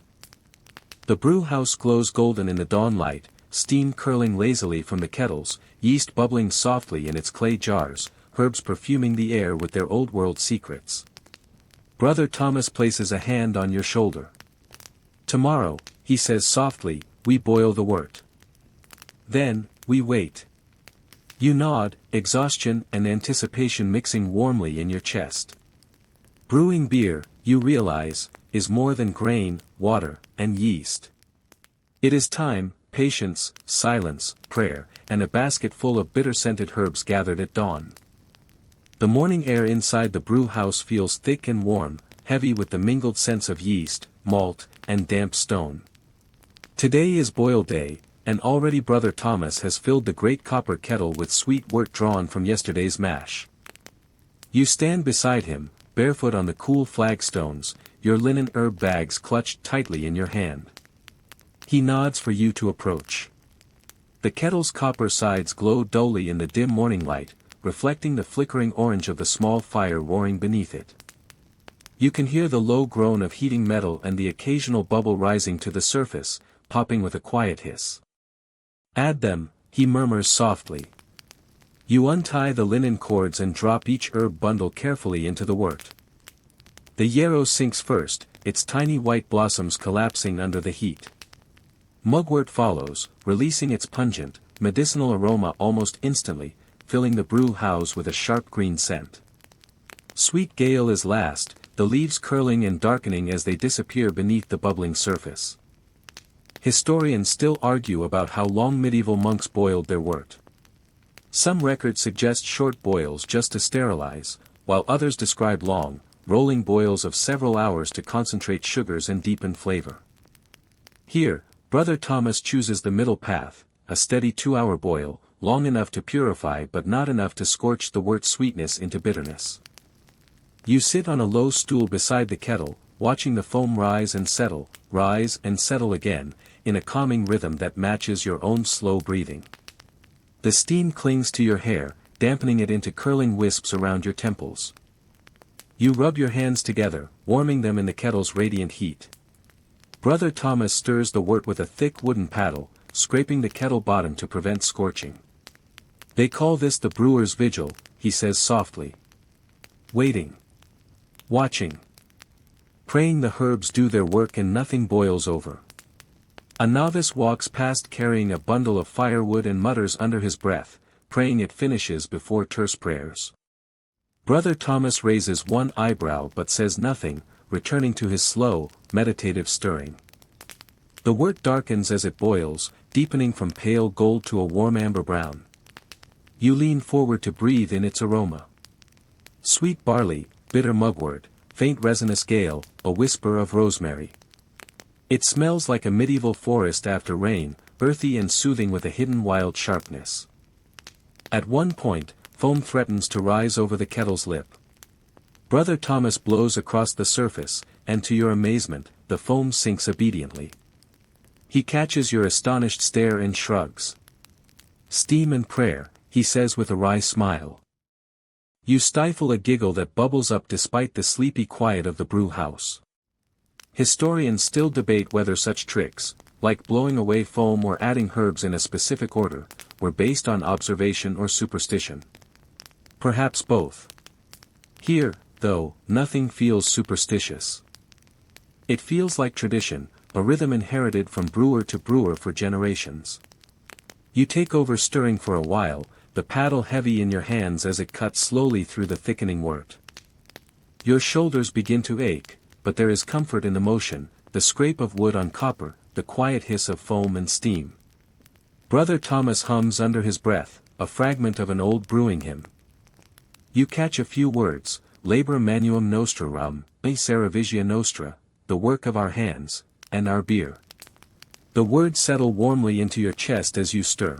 The brew house glows golden in the dawn light, steam curling lazily from the kettles, yeast bubbling softly in its clay jars, herbs perfuming the air with their old-world secrets. Brother Thomas places a hand on your shoulder. "Tomorrow," he says softly, "we boil the wort. Then, we wait." You nod, exhaustion and anticipation mixing warmly in your chest. Brewing beer, you realize, is more than grain, water, and yeast. It is time, patience, silence, prayer, and a basket full of bitter-scented herbs gathered at dawn. The morning air inside the brew house feels thick and warm, heavy with the mingled scents of yeast, malt, and damp stone. Today is boil day, and already Brother Thomas has filled the great copper kettle with sweet wort drawn from yesterday's mash. You stand beside him, barefoot on the cool flagstones, your linen herb bags clutched tightly in your hand. He nods for you to approach. The kettle's copper sides glow dully in the dim morning light, reflecting the flickering orange of the small fire roaring beneath it. You can hear the low groan of heating metal and the occasional bubble rising to the surface, popping with a quiet hiss. "Add them," he murmurs softly. You untie the linen cords and drop each herb bundle carefully into the wort. The yarrow sinks first, its tiny white blossoms collapsing under the heat. Mugwort follows, releasing its pungent, medicinal aroma almost instantly, filling the brew house with a sharp green scent. Sweet gale is last, the leaves curling and darkening as they disappear beneath the bubbling surface. Historians still argue about how long medieval monks boiled their wort. Some records suggest short boils just to sterilize, while others describe long, rolling boils of several hours to concentrate sugars and deepen flavor. Here, Brother Thomas chooses the middle path, a steady 2-hour boil, long enough to purify but not enough to scorch the wort's sweetness into bitterness. You sit on a low stool beside the kettle, watching the foam rise and settle again, in a calming rhythm that matches your own slow breathing. The steam clings to your hair, dampening it into curling wisps around your temples. You rub your hands together, warming them in the kettle's radiant heat. Brother Thomas stirs the wort with a thick wooden paddle, scraping the kettle bottom to prevent scorching. They call this the brewer's vigil, he says softly. Waiting. Watching. Praying the herbs do their work and nothing boils over. A novice walks past carrying a bundle of firewood and mutters under his breath, praying it finishes before terse prayers. Brother Thomas raises one eyebrow but says nothing, returning to his slow, meditative stirring. The wort darkens as it boils, deepening from pale gold to a warm amber brown. You lean forward to breathe in its aroma. Sweet barley, bitter mugwort, faint resinous gale, a whisper of rosemary. It smells like a medieval forest after rain, earthy and soothing with a hidden wild sharpness. At one point, foam threatens to rise over the kettle's lip. Brother Thomas blows across the surface, and to your amazement, the foam sinks obediently. He catches your astonished stare and shrugs. Steam and prayer, he says with a wry smile. You stifle a giggle that bubbles up despite the sleepy quiet of the brew house. Historians still debate whether such tricks, like blowing away foam or adding herbs in a specific order, were based on observation or superstition. Perhaps both. Here, though, nothing feels superstitious. It feels like tradition, a rhythm inherited from brewer to brewer for generations. You take over stirring for a while, the paddle heavy in your hands as it cuts slowly through the thickening wort. Your shoulders begin to ache, but there is comfort in the motion, the scrape of wood on copper, the quiet hiss of foam and steam. Brother Thomas hums under his breath, a fragment of an old brewing hymn. You catch a few words, labor manuum nostrarum, Seravigia nostra, the work of our hands, and our beer. The words settle warmly into your chest as you stir.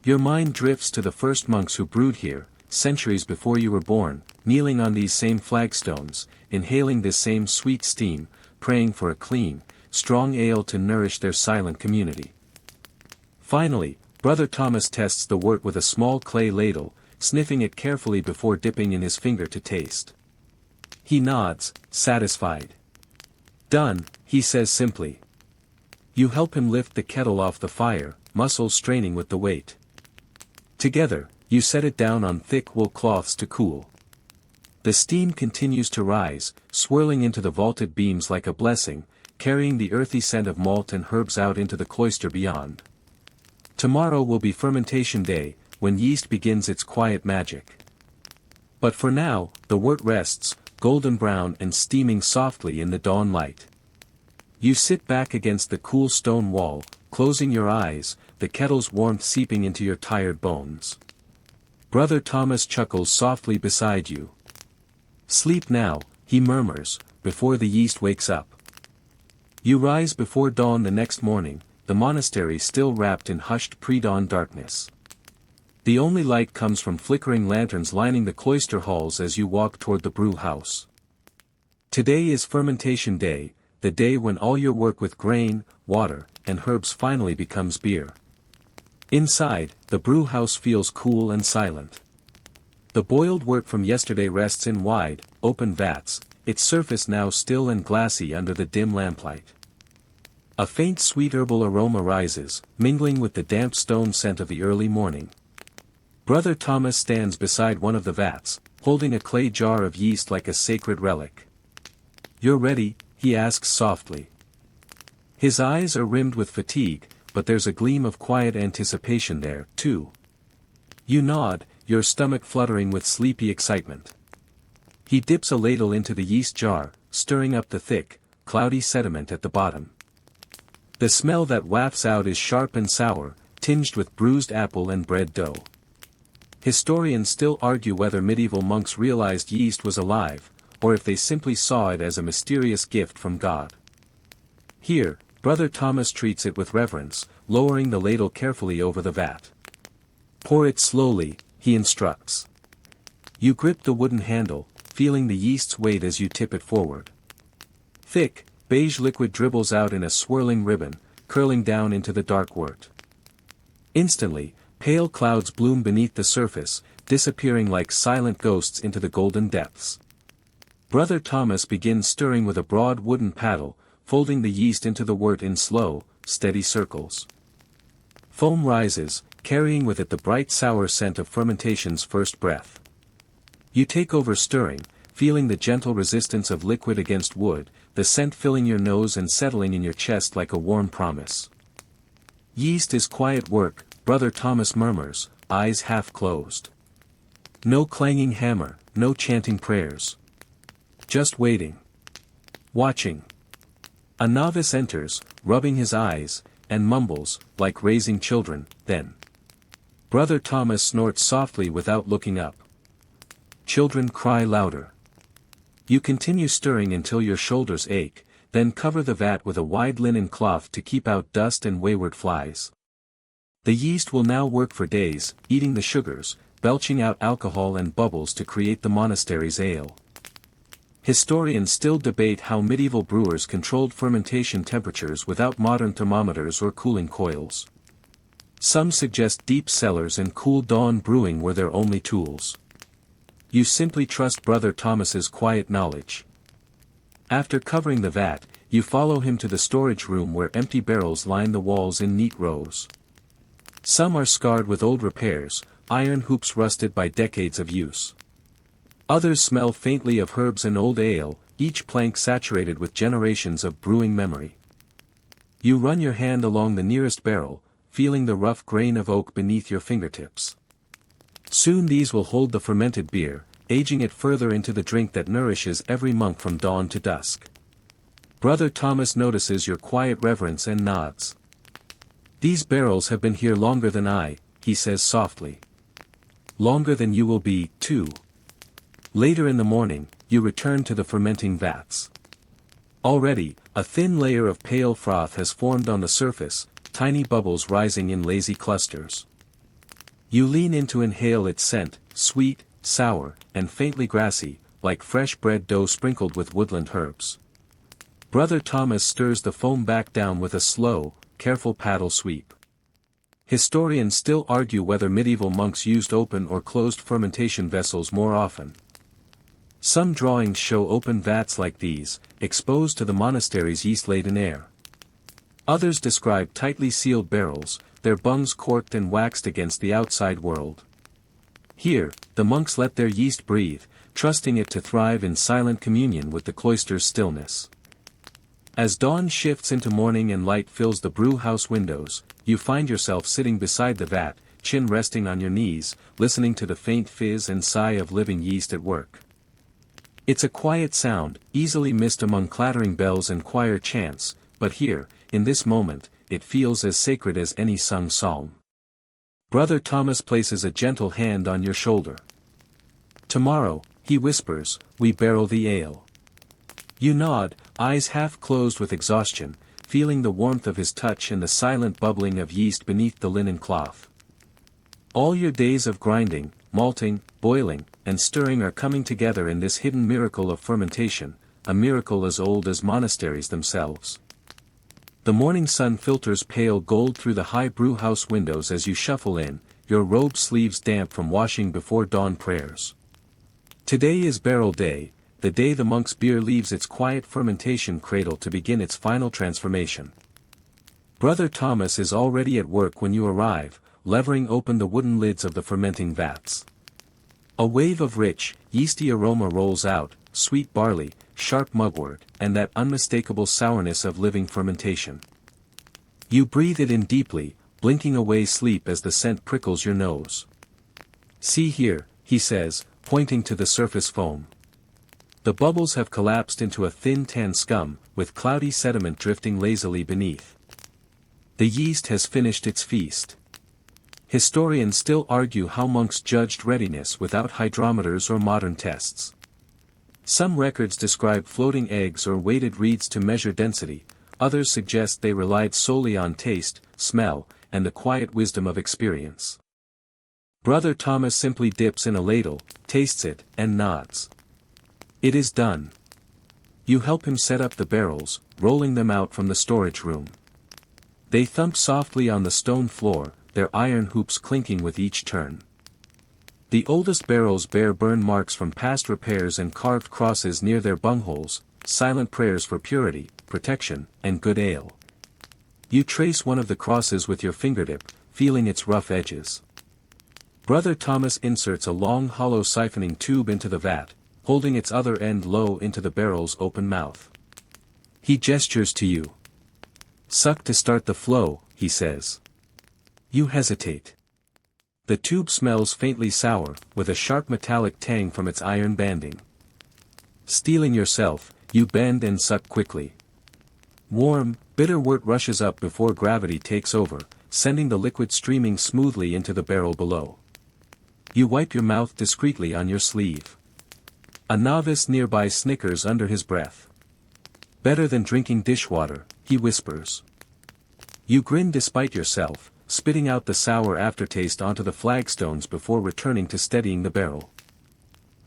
Your mind drifts to the first monks who brewed here, centuries before you were born, kneeling on these same flagstones, inhaling this same sweet steam, praying for a clean, strong ale to nourish their silent community. Finally, Brother Thomas tests the wort with a small clay ladle, sniffing it carefully before dipping in his finger to taste. He nods, satisfied. Done, he says simply. You help him lift the kettle off the fire, muscles straining with the weight. Together, you set it down on thick wool cloths to cool. The steam continues to rise, swirling into the vaulted beams like a blessing, carrying the earthy scent of malt and herbs out into the cloister beyond. Tomorrow will be fermentation day, when yeast begins its quiet magic. But for now, the wort rests, golden brown and steaming softly in the dawn light. You sit back against the cool stone wall, closing your eyes, the kettle's warmth seeping into your tired bones. Brother Thomas chuckles softly beside you. Sleep now, he murmurs, before the yeast wakes up. You rise before dawn the next morning, the monastery still wrapped in hushed pre-dawn darkness. The only light comes from flickering lanterns lining the cloister halls as you walk toward the brew house. Today is fermentation day, the day when all your work with grain, water, and herbs finally becomes beer. Inside, the brew house feels cool and silent. The boiled wort from yesterday rests in wide, open vats, its surface now still and glassy under the dim lamplight. A faint sweet herbal aroma rises, mingling with the damp stone scent of the early morning. Brother Thomas stands beside one of the vats, holding a clay jar of yeast like a sacred relic. You're ready, he asks softly. His eyes are rimmed with fatigue, but there's a gleam of quiet anticipation there, too. You nod, your stomach fluttering with sleepy excitement. He dips a ladle into the yeast jar, stirring up the thick, cloudy sediment at the bottom. The smell that wafts out is sharp and sour, tinged with bruised apple and bread dough. Historians still argue whether medieval monks realized yeast was alive, or if they simply saw it as a mysterious gift from God. Here, Brother Thomas treats it with reverence, lowering the ladle carefully over the vat. Pour it slowly, he instructs. You grip the wooden handle, feeling the yeast's weight as you tip it forward. Thick, beige liquid dribbles out in a swirling ribbon, curling down into the dark wort. Instantly, pale clouds bloom beneath the surface, disappearing like silent ghosts into the golden depths. Brother Thomas begins stirring with a broad wooden paddle, folding the yeast into the wort in slow, steady circles. Foam rises, carrying with it the bright sour scent of fermentation's first breath. You take over stirring, feeling the gentle resistance of liquid against wood, the scent filling your nose and settling in your chest like a warm promise. Yeast is quiet work, Brother Thomas murmurs, eyes half closed. No clanging hammer, no chanting prayers. Just waiting. Watching. A novice enters, rubbing his eyes, and mumbles, like raising children, then. Brother Thomas snorts softly without looking up. Children cry louder. You continue stirring until your shoulders ache, then cover the vat with a wide linen cloth to keep out dust and wayward flies. The yeast will now work for days, eating the sugars, belching out alcohol and bubbles to create the monastery's ale. Historians still debate how medieval brewers controlled fermentation temperatures without modern thermometers or cooling coils. Some suggest deep cellars and cool dawn brewing were their only tools. You simply trust Brother Thomas's quiet knowledge. After covering the vat, you follow him to the storage room where empty barrels line the walls in neat rows. Some are scarred with old repairs, iron hoops rusted by decades of use. Others smell faintly of herbs and old ale, each plank saturated with generations of brewing memory. You run your hand along the nearest barrel, feeling the rough grain of oak beneath your fingertips. Soon these will hold the fermented beer, aging it further into the drink that nourishes every monk from dawn to dusk. Brother Thomas notices your quiet reverence and nods. These barrels have been here longer than I, he says softly. Longer than you will be, too. Later in the morning, you return to the fermenting vats. Already, a thin layer of pale froth has formed on the surface, tiny bubbles rising in lazy clusters. You lean in to inhale its scent, sweet, sour, and faintly grassy, like fresh bread dough sprinkled with woodland herbs. Brother Thomas stirs the foam back down with a slow, careful paddle sweep. Historians still argue whether medieval monks used open or closed fermentation vessels more often. Some drawings show open vats like these, exposed to the monastery's yeast-laden air. Others describe tightly sealed barrels, their bungs corked and waxed against the outside world. Here, the monks let their yeast breathe, trusting it to thrive in silent communion with the cloister's stillness. As dawn shifts into morning and light fills the brew house windows, you find yourself sitting beside the vat, chin resting on your knees, listening to the faint fizz and sigh of living yeast at work. It's a quiet sound, easily missed among clattering bells and choir chants, but here, in this moment, it feels as sacred as any sung psalm. Brother Thomas places a gentle hand on your shoulder. Tomorrow, he whispers, we barrel the ale. You nod, eyes half closed with exhaustion, feeling the warmth of his touch and the silent bubbling of yeast beneath the linen cloth. All your days of grinding, malting, boiling, and stirring are coming together in this hidden miracle of fermentation, a miracle as old as monasteries themselves. The morning sun filters pale gold through the high brewhouse windows as you shuffle in, your robe sleeves damp from washing before dawn prayers. Today is barrel day, the day the monk's beer leaves its quiet fermentation cradle to begin its final transformation. Brother Thomas is already at work when you arrive, levering open the wooden lids of the fermenting vats. A wave of rich, yeasty aroma rolls out, sweet barley, sharp mugwort, and that unmistakable sourness of living fermentation. You breathe it in deeply, blinking away sleep as the scent prickles your nose. See here, he says, pointing to the surface foam. The bubbles have collapsed into a thin tan scum, with cloudy sediment drifting lazily beneath. The yeast has finished its feast. Historians still argue how monks judged readiness without hydrometers or modern tests. Some records describe floating eggs or weighted reeds to measure density, others suggest they relied solely on taste, smell, and the quiet wisdom of experience. Brother Thomas simply dips in a ladle, tastes it, and nods. It is done. You help him set up the barrels, rolling them out from the storage room. They thump softly on the stone floor, their iron hoops clinking with each turn. The oldest barrels bear burn marks from past repairs and carved crosses near their bungholes, silent prayers for purity, protection, and good ale. You trace one of the crosses with your fingertip, feeling its rough edges. Brother Thomas inserts a long hollow siphoning tube into the vat, holding its other end low into the barrel's open mouth. He gestures to you. Suck to start the flow, he says. You hesitate. The tube smells faintly sour, with a sharp metallic tang from its iron banding. Steeling yourself, you bend and suck quickly. Warm, bitter wort rushes up before gravity takes over, sending the liquid streaming smoothly into the barrel below. You wipe your mouth discreetly on your sleeve. A novice nearby snickers under his breath. Better than drinking dishwater, he whispers. You grin despite yourself, spitting out the sour aftertaste onto the flagstones before returning to steadying the barrel.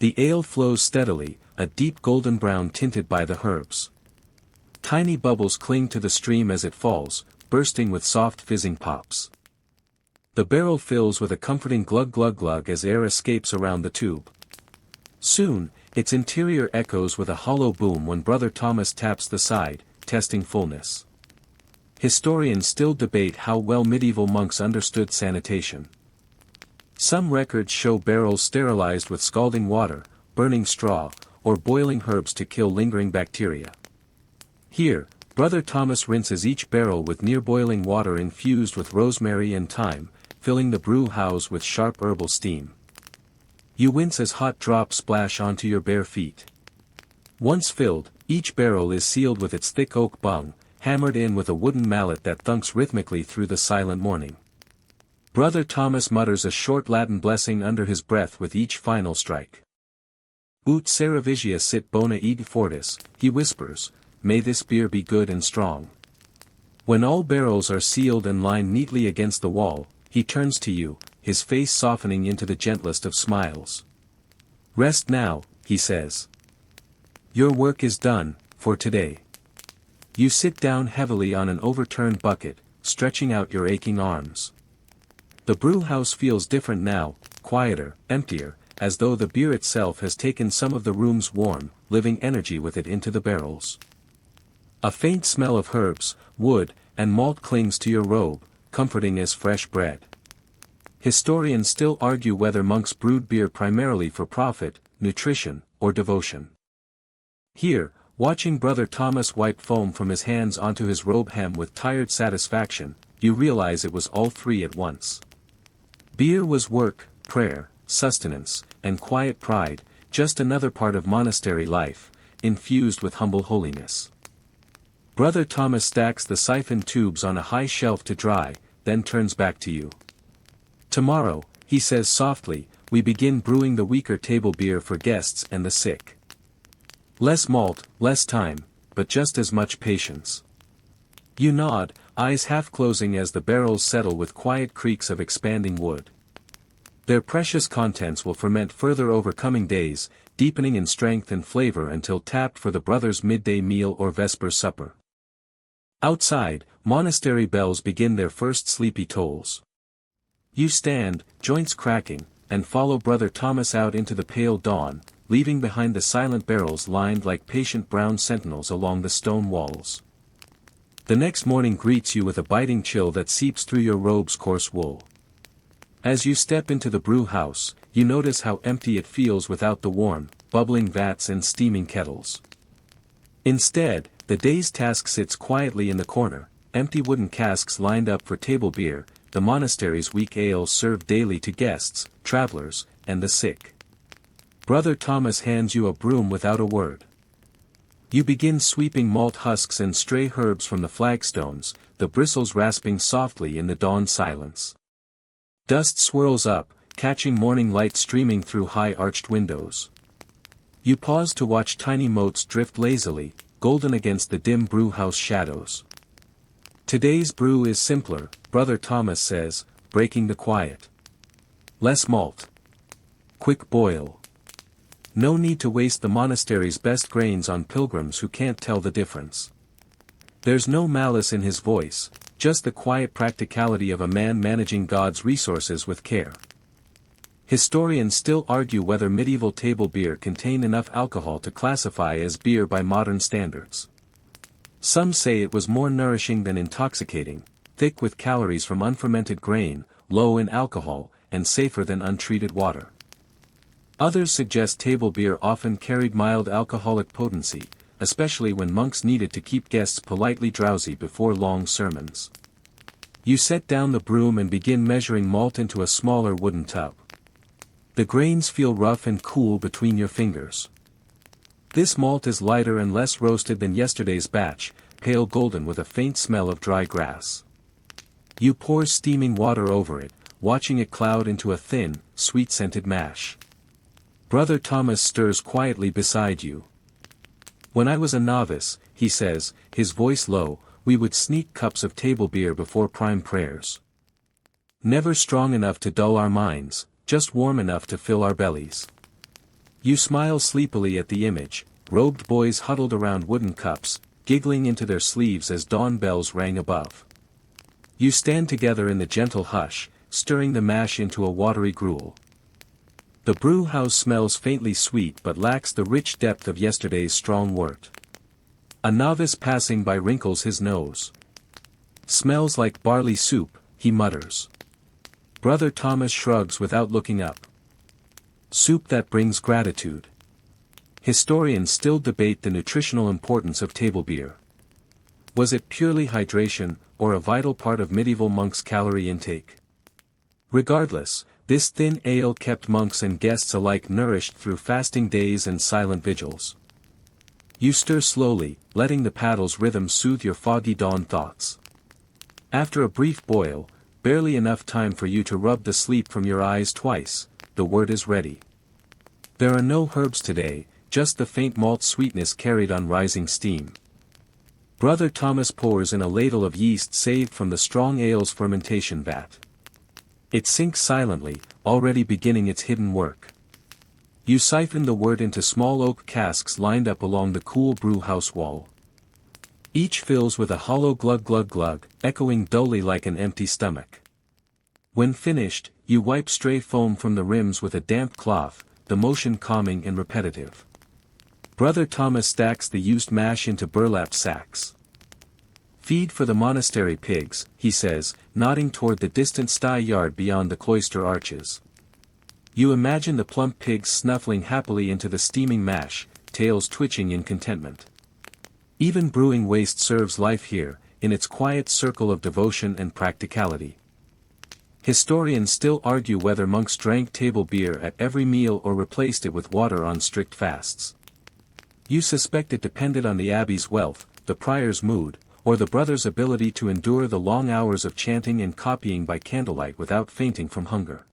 The ale flows steadily, a deep golden brown tinted by the herbs. Tiny bubbles cling to the stream as it falls, bursting with soft fizzing pops. The barrel fills with a comforting glug glug glug as air escapes around the tube. Soon, its interior echoes with a hollow boom when Brother Thomas taps the side, testing fullness. Historians still debate how well medieval monks understood sanitation. Some records show barrels sterilized with scalding water, burning straw, or boiling herbs to kill lingering bacteria. Here, Brother Thomas rinses each barrel with near-boiling water infused with rosemary and thyme, filling the brew house with sharp herbal steam. You wince as hot drops splash onto your bare feet. Once filled, each barrel is sealed with its thick oak bung, hammered in with a wooden mallet that thunks rhythmically through the silent morning. Brother Thomas mutters a short Latin blessing under his breath with each final strike. Ut Cerevisia sit bona id fortis, he whispers, may this beer be good and strong. When all barrels are sealed and lined neatly against the wall, he turns to you, his face softening into the gentlest of smiles. Rest now, he says. Your work is done, for today. You sit down heavily on an overturned bucket, stretching out your aching arms. The brewhouse feels different now, quieter, emptier, as though the beer itself has taken some of the room's warm, living energy with it into the barrels. A faint smell of herbs, wood, and malt clings to your robe, comforting as fresh bread. Historians still argue whether monks brewed beer primarily for profit, nutrition, or devotion. Here, watching Brother Thomas wipe foam from his hands onto his robe hem with tired satisfaction, you realize it was all three at once. Beer was work, prayer, sustenance, and quiet pride, just another part of monastery life, infused with humble holiness. Brother Thomas stacks the siphon tubes on a high shelf to dry, then turns back to you. Tomorrow, he says softly, we begin brewing the weaker table beer for guests and the sick. Less malt, less time, but just as much patience. You nod, eyes half closing as the barrels settle with quiet creaks of expanding wood. Their precious contents will ferment further over coming days, deepening in strength and flavor until tapped for the brothers' midday meal or vesper supper. Outside, monastery bells begin their first sleepy tolls. You stand, joints cracking, and follow Brother Thomas out into the pale dawn, leaving behind the silent barrels lined like patient brown sentinels along the stone walls. The next morning greets you with a biting chill that seeps through your robe's coarse wool. As you step into the brew house, you notice how empty it feels without the warm, bubbling vats and steaming kettles. Instead, the day's task sits quietly in the corner, empty wooden casks lined up for table beer, the monastery's weak ale served daily to guests, travelers, and the sick. Brother Thomas hands you a broom without a word. You begin sweeping malt husks and stray herbs from the flagstones, the bristles rasping softly in the dawn silence. Dust swirls up, catching morning light streaming through high-arched windows. You pause to watch tiny motes drift lazily, golden against the dim brewhouse shadows. Today's brew is simpler, Brother Thomas says, breaking the quiet. Less malt. Quick boil. No need to waste the monastery's best grains on pilgrims who can't tell the difference. There's no malice in his voice, just the quiet practicality of a man managing God's resources with care. Historians still argue whether medieval table beer contained enough alcohol to classify as beer by modern standards. Some say it was more nourishing than intoxicating, thick with calories from unfermented grain, low in alcohol, and safer than untreated water. Others suggest table beer often carried mild alcoholic potency, especially when monks needed to keep guests politely drowsy before long sermons. You set down the broom and begin measuring malt into a smaller wooden tub. The grains feel rough and cool between your fingers. This malt is lighter and less roasted than yesterday's batch, pale golden with a faint smell of dry grass. You pour steaming water over it, watching it cloud into a thin, sweet-scented mash. Brother Thomas stirs quietly beside you. When I was a novice, he says, his voice low, we would sneak cups of table beer before prime prayers. Never strong enough to dull our minds, just warm enough to fill our bellies. You smile sleepily at the image, robed boys huddled around wooden cups, giggling into their sleeves as dawn bells rang above. You stand together in the gentle hush, stirring the mash into a watery gruel. The brew house smells faintly sweet but lacks the rich depth of yesterday's strong wort. A novice passing by wrinkles his nose. Smells like barley soup, he mutters. Brother Thomas shrugs without looking up. Soup that brings gratitude. Historians still debate the nutritional importance of table beer. Was it purely hydration, or a vital part of medieval monks' calorie intake? Regardless, this thin ale kept monks and guests alike nourished through fasting days and silent vigils. You stir slowly, letting the paddle's rhythm soothe your foggy dawn thoughts. After a brief boil, barely enough time for you to rub the sleep from your eyes twice, the wort is ready. There are no herbs today, just the faint malt sweetness carried on rising steam. Brother Thomas pours in a ladle of yeast saved from the strong ale's fermentation vat. It sinks silently, already beginning its hidden work. You siphon the wort into small oak casks lined up along the cool brewhouse wall. Each fills with a hollow glug glug glug, echoing dully like an empty stomach. When finished, you wipe stray foam from the rims with a damp cloth, the motion calming and repetitive. Brother Thomas stacks the used mash into burlap sacks. Feed for the monastery pigs, he says, nodding toward the distant sty yard beyond the cloister arches. You imagine the plump pigs snuffling happily into the steaming mash, tails twitching in contentment. Even brewing waste serves life here, in its quiet circle of devotion and practicality. Historians still argue whether monks drank table beer at every meal or replaced it with water on strict fasts. You suspect it depended on the abbey's wealth, the prior's mood, or the brothers' ability to endure the long hours of chanting and copying by candlelight without fainting from hunger.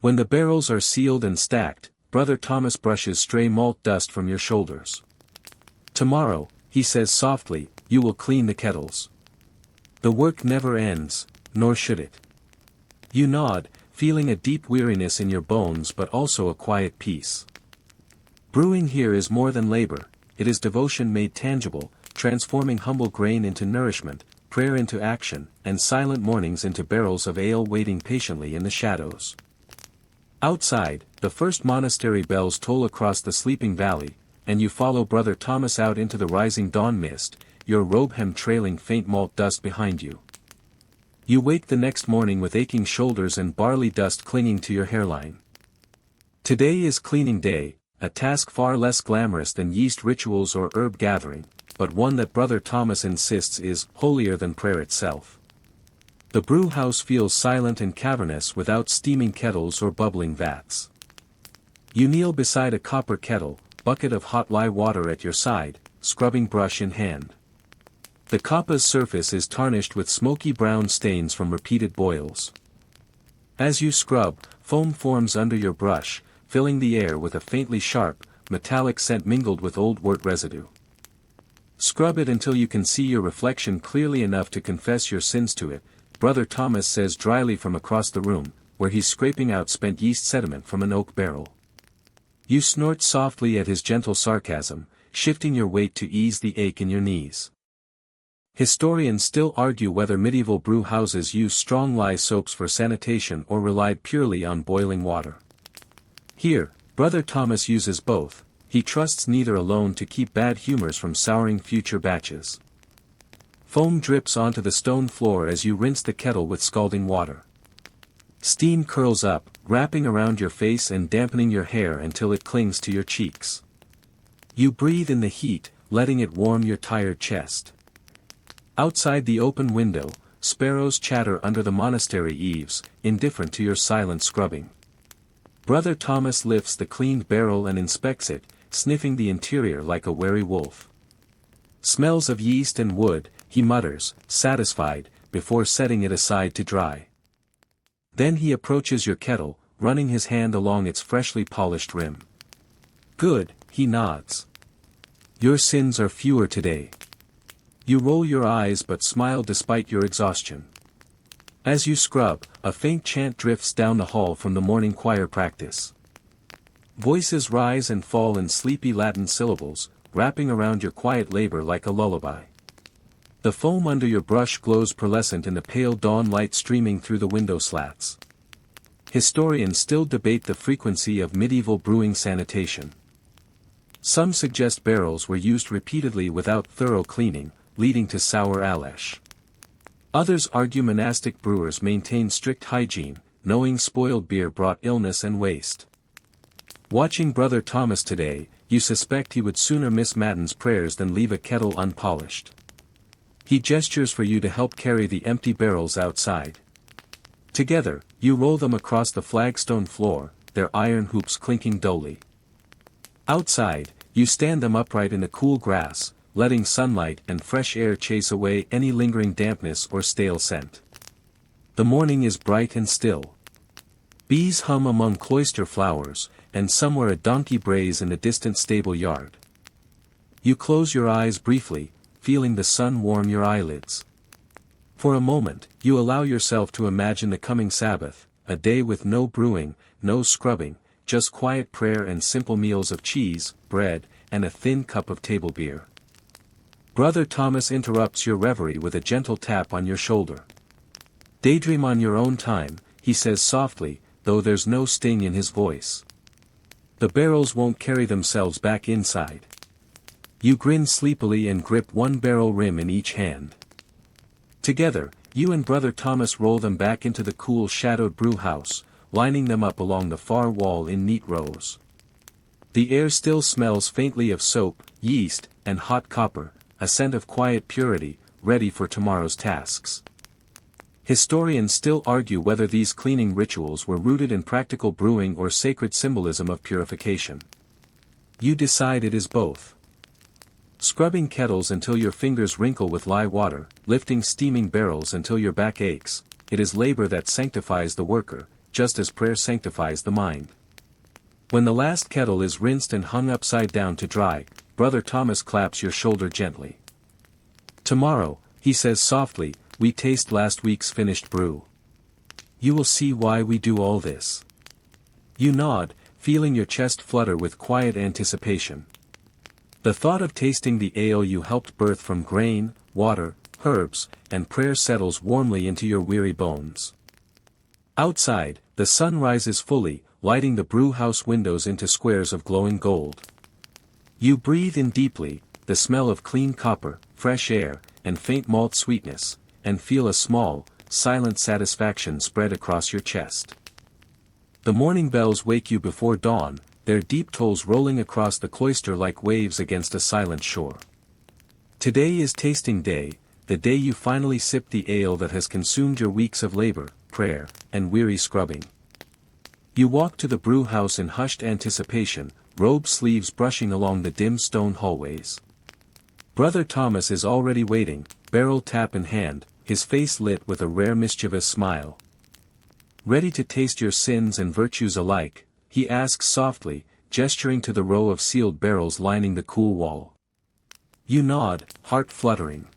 When the barrels are sealed and stacked, Brother Thomas brushes stray malt dust from your shoulders. Tomorrow, he says softly, you will clean the kettles. The work never ends, nor should it. You nod, feeling a deep weariness in your bones but also a quiet peace. Brewing here is more than labor, it is devotion made tangible, transforming humble grain into nourishment, prayer into action, and silent mornings into barrels of ale waiting patiently in the shadows. Outside, the first monastery bells toll across the sleeping valley, and you follow Brother Thomas out into the rising dawn mist, your robe hem trailing faint malt dust behind you. You wake the next morning with aching shoulders and barley dust clinging to your hairline. Today is cleaning day, a task far less glamorous than yeast rituals or herb gathering, but one that Brother Thomas insists is holier than prayer itself. The brew house feels silent and cavernous without steaming kettles or bubbling vats. You kneel beside a copper kettle, bucket of hot lye water at your side, scrubbing brush in hand. The coppa's surface is tarnished with smoky brown stains from repeated boils. As you scrub, foam forms under your brush, filling the air with a faintly sharp, metallic scent mingled with old wort residue. Scrub it until you can see your reflection clearly enough to confess your sins to it, Brother Thomas says dryly from across the room, where he's scraping out spent yeast sediment from an oak barrel. You snort softly at his gentle sarcasm, shifting your weight to ease the ache in your knees. Historians still argue whether medieval brew houses used strong lye soaps for sanitation or relied purely on boiling water. Here, Brother Thomas uses both. He trusts neither alone to keep bad humors from souring future batches. Foam drips onto the stone floor as you rinse the kettle with scalding water. Steam curls up, wrapping around your face and dampening your hair until it clings to your cheeks. You breathe in the heat, letting it warm your tired chest. Outside the open window, sparrows chatter under the monastery eaves, indifferent to your silent scrubbing. Brother Thomas lifts the cleaned barrel and inspects it, sniffing the interior like a wary wolf. Smells of yeast and wood, he mutters, satisfied, before setting it aside to dry. Then he approaches your kettle, running his hand along its freshly polished rim. Good, he nods. Your sins are fewer today. You roll your eyes but smile despite your exhaustion. As you scrub, a faint chant drifts down the hall from the morning choir practice. Voices rise and fall in sleepy Latin syllables, wrapping around your quiet labor like a lullaby. The foam under your brush glows pearlescent in the pale dawn light streaming through the window slats. Historians still debate the frequency of medieval brewing sanitation. Some suggest barrels were used repeatedly without thorough cleaning, leading to sour alesh. Others argue monastic brewers maintained strict hygiene, knowing spoiled beer brought illness and waste. Watching Brother Thomas today, you suspect he would sooner miss Matins prayers than leave a kettle unpolished. He gestures for you to help carry the empty barrels outside. Together, you roll them across the flagstone floor, their iron hoops clinking dully. Outside, you stand them upright in the cool grass, letting sunlight and fresh air chase away any lingering dampness or stale scent. The morning is bright and still. Bees hum among cloister flowers, and somewhere a donkey brays in the distant stable yard. You close your eyes briefly, feeling the sun warm your eyelids. For a moment, you allow yourself to imagine the coming Sabbath, a day with no brewing, no scrubbing, just quiet prayer and simple meals of cheese, bread, and a thin cup of table beer. Brother Thomas interrupts your reverie with a gentle tap on your shoulder. Daydream on your own time, he says softly, though there's no sting in his voice. The barrels won't carry themselves back inside. You grin sleepily and grip one barrel rim in each hand. Together, you and Brother Thomas roll them back into the cool shadowed brew house, lining them up along the far wall in neat rows. The air still smells faintly of soap, yeast, and hot copper, a scent of quiet purity, ready for tomorrow's tasks. Historians still argue whether these cleaning rituals were rooted in practical brewing or sacred symbolism of purification. You decide it is both. Scrubbing kettles until your fingers wrinkle with lye water, lifting steaming barrels until your back aches, it is labor that sanctifies the worker, just as prayer sanctifies the mind. When the last kettle is rinsed and hung upside down to dry, Brother Thomas claps your shoulder gently. Tomorrow, he says softly, we taste last week's finished brew. You will see why we do all this. You nod, feeling your chest flutter with quiet anticipation. The thought of tasting the ale you helped birth from grain, water, herbs, and prayer settles warmly into your weary bones. Outside, the sun rises fully, lighting the brew house windows into squares of glowing gold. You breathe in deeply, the smell of clean copper, fresh air, and faint malt sweetness, and feel a small, silent satisfaction spread across your chest. The morning bells wake you before dawn, their deep tolls rolling across the cloister like waves against a silent shore. Today is tasting day, the day you finally sip the ale that has consumed your weeks of labor, prayer, and weary scrubbing. You walk to the brew house in hushed anticipation, robe sleeves brushing along the dim stone hallways. Brother Thomas is already waiting, barrel tap in hand, his face lit with a rare mischievous smile. Ready to taste your sins and virtues alike, he asks softly, gesturing to the row of sealed barrels lining the cool wall. You nod, heart fluttering.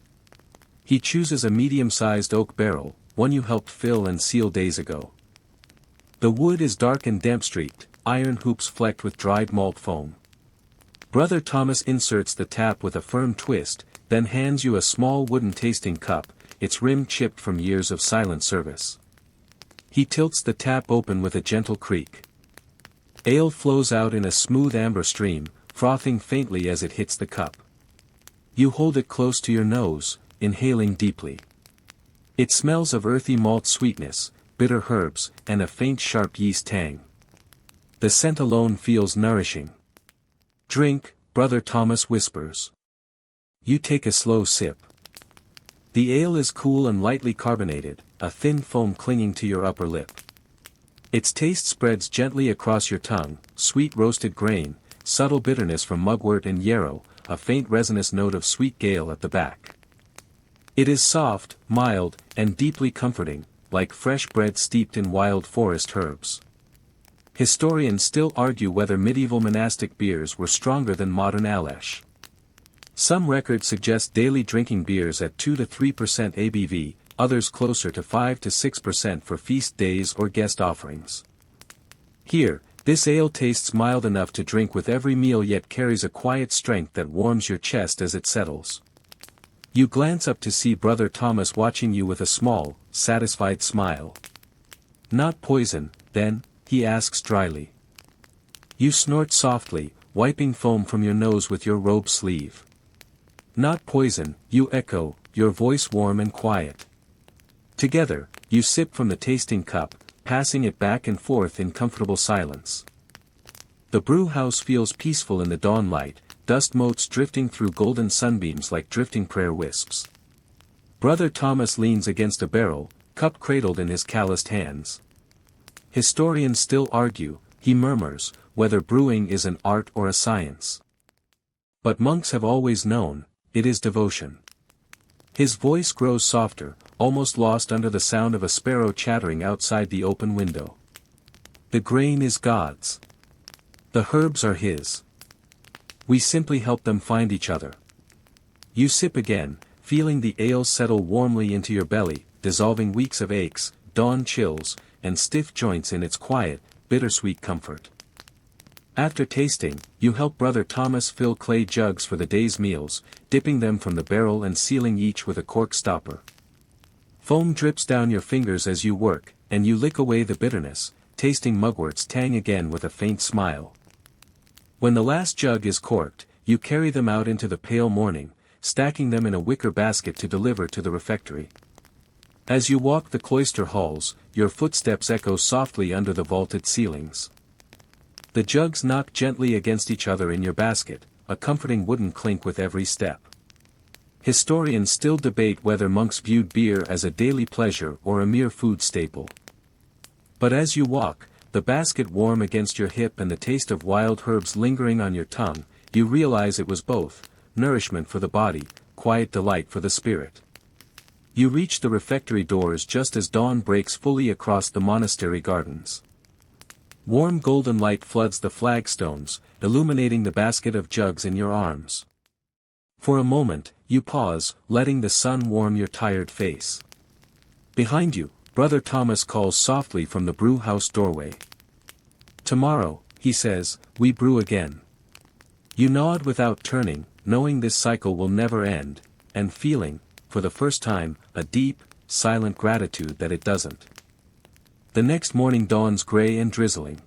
He chooses a medium-sized oak barrel, one you helped fill and seal days ago. The wood is dark and damp-streaked, iron hoops flecked with dried malt foam. Brother Thomas inserts the tap with a firm twist, then hands you a small wooden tasting cup, its rim chipped from years of silent service. He tilts the tap open with a gentle creak. Ale flows out in a smooth amber stream, frothing faintly as it hits the cup. You hold it close to your nose, inhaling deeply. It smells of earthy malt sweetness, bitter herbs, and a faint sharp yeast tang. The scent alone feels nourishing. Drink, Brother Thomas whispers. You take a slow sip. The ale is cool and lightly carbonated, a thin foam clinging to your upper lip. Its taste spreads gently across your tongue, sweet roasted grain, subtle bitterness from mugwort and yarrow, a faint resinous note of sweet gale at the back. It is soft, mild, and deeply comforting, like fresh bread steeped in wild forest herbs. Historians still argue whether medieval monastic beers were stronger than modern Alesh. Some records suggest daily drinking beers at 2 to 3% ABV, others closer to 5 to 6% for feast days or guest offerings. Here, this ale tastes mild enough to drink with every meal yet carries a quiet strength that warms your chest as it settles. You glance up to see Brother Thomas watching you with a small, satisfied smile. Not poison, then? He asks dryly. You snort softly, wiping foam from your nose with your robe sleeve. Not poison, you echo, your voice warm and quiet. Together, you sip from the tasting cup, passing it back and forth in comfortable silence. The brew house feels peaceful in the dawn light, dust motes drifting through golden sunbeams like drifting prayer wisps. Brother Thomas leans against a barrel, cup cradled in his calloused hands. Historians still argue, he murmurs, whether brewing is an art or a science. But monks have always known, it is devotion. His voice grows softer, almost lost under the sound of a sparrow chattering outside the open window. The grain is God's. The herbs are His. We simply help them find each other. You sip again, feeling the ale settle warmly into your belly, dissolving weeks of aches, dawn chills, and stiff joints in its quiet, bittersweet comfort. After tasting, you help Brother Thomas fill clay jugs for the day's meals, dipping them from the barrel and sealing each with a cork stopper. Foam drips down your fingers as you work, and you lick away the bitterness, tasting mugwort's tang again with a faint smile. When the last jug is corked, you carry them out into the pale morning, stacking them in a wicker basket to deliver to the refectory. As you walk the cloister halls, your footsteps echo softly under the vaulted ceilings. The jugs knock gently against each other in your basket, a comforting wooden clink with every step. Historians still debate whether monks viewed beer as a daily pleasure or a mere food staple. But as you walk, the basket warm against your hip and the taste of wild herbs lingering on your tongue, you realize it was both, nourishment for the body, quiet delight for the spirit. You reach the refectory doors just as dawn breaks fully across the monastery gardens. Warm golden light floods the flagstones, illuminating the basket of jugs in your arms. For a moment, you pause, letting the sun warm your tired face. Behind you, Brother Thomas calls softly from the brew house doorway. Tomorrow, he says, we brew again. You nod without turning, knowing this cycle will never end, and feeling, for the first time, a deep, silent gratitude that it doesn't. The next morning dawns gray and drizzling.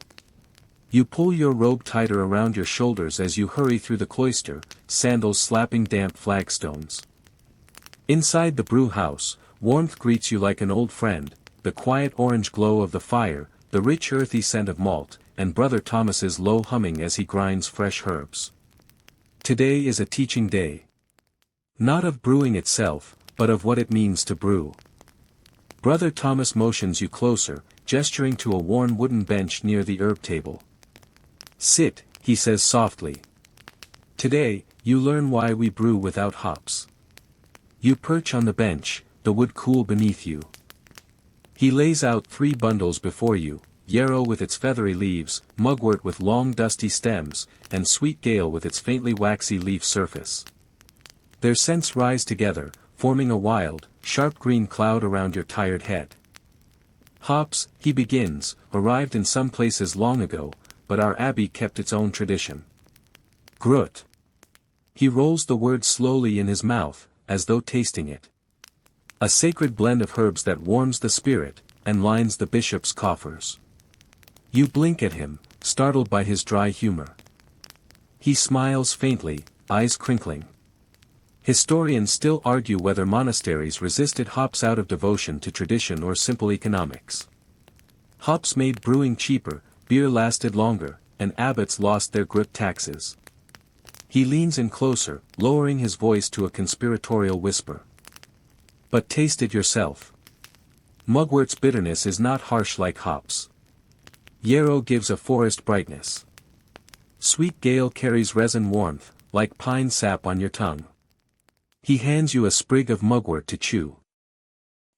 You pull your robe tighter around your shoulders as you hurry through the cloister, sandals slapping damp flagstones. Inside the brew house, warmth greets you like an old friend, the quiet orange glow of the fire, the rich earthy scent of malt, and Brother Thomas's low humming as he grinds fresh herbs. Today is a teaching day. Not of brewing itself, but of what it means to brew. Brother Thomas motions you closer, gesturing to a worn wooden bench near the herb table. "Sit," he says softly. "Today, you learn why we brew without hops." You perch on the bench, the wood cool beneath you. He lays out 3 bundles before you, yarrow with its feathery leaves, mugwort with long dusty stems, and sweet gale with its faintly waxy leaf surface. Their scents rise together, forming a wild, sharp green cloud around your tired head. "Hops," he begins, "arrived in some places long ago, but our abbey kept its own tradition. Grut." He rolls the word slowly in his mouth, as though tasting it. A sacred blend of herbs that warms the spirit, and lines the bishop's coffers. You blink at him, startled by his dry humor. He smiles faintly, eyes crinkling. Historians still argue whether monasteries resisted hops out of devotion to tradition or simple economics. Hops made brewing cheaper, beer lasted longer, and abbots lost their grut taxes. He leans in closer, lowering his voice to a conspiratorial whisper. "But taste it yourself. Mugwort's bitterness is not harsh like hops. Yarrow gives a forest brightness. Sweet gale carries resin warmth, like pine sap on your tongue." He hands you a sprig of mugwort to chew.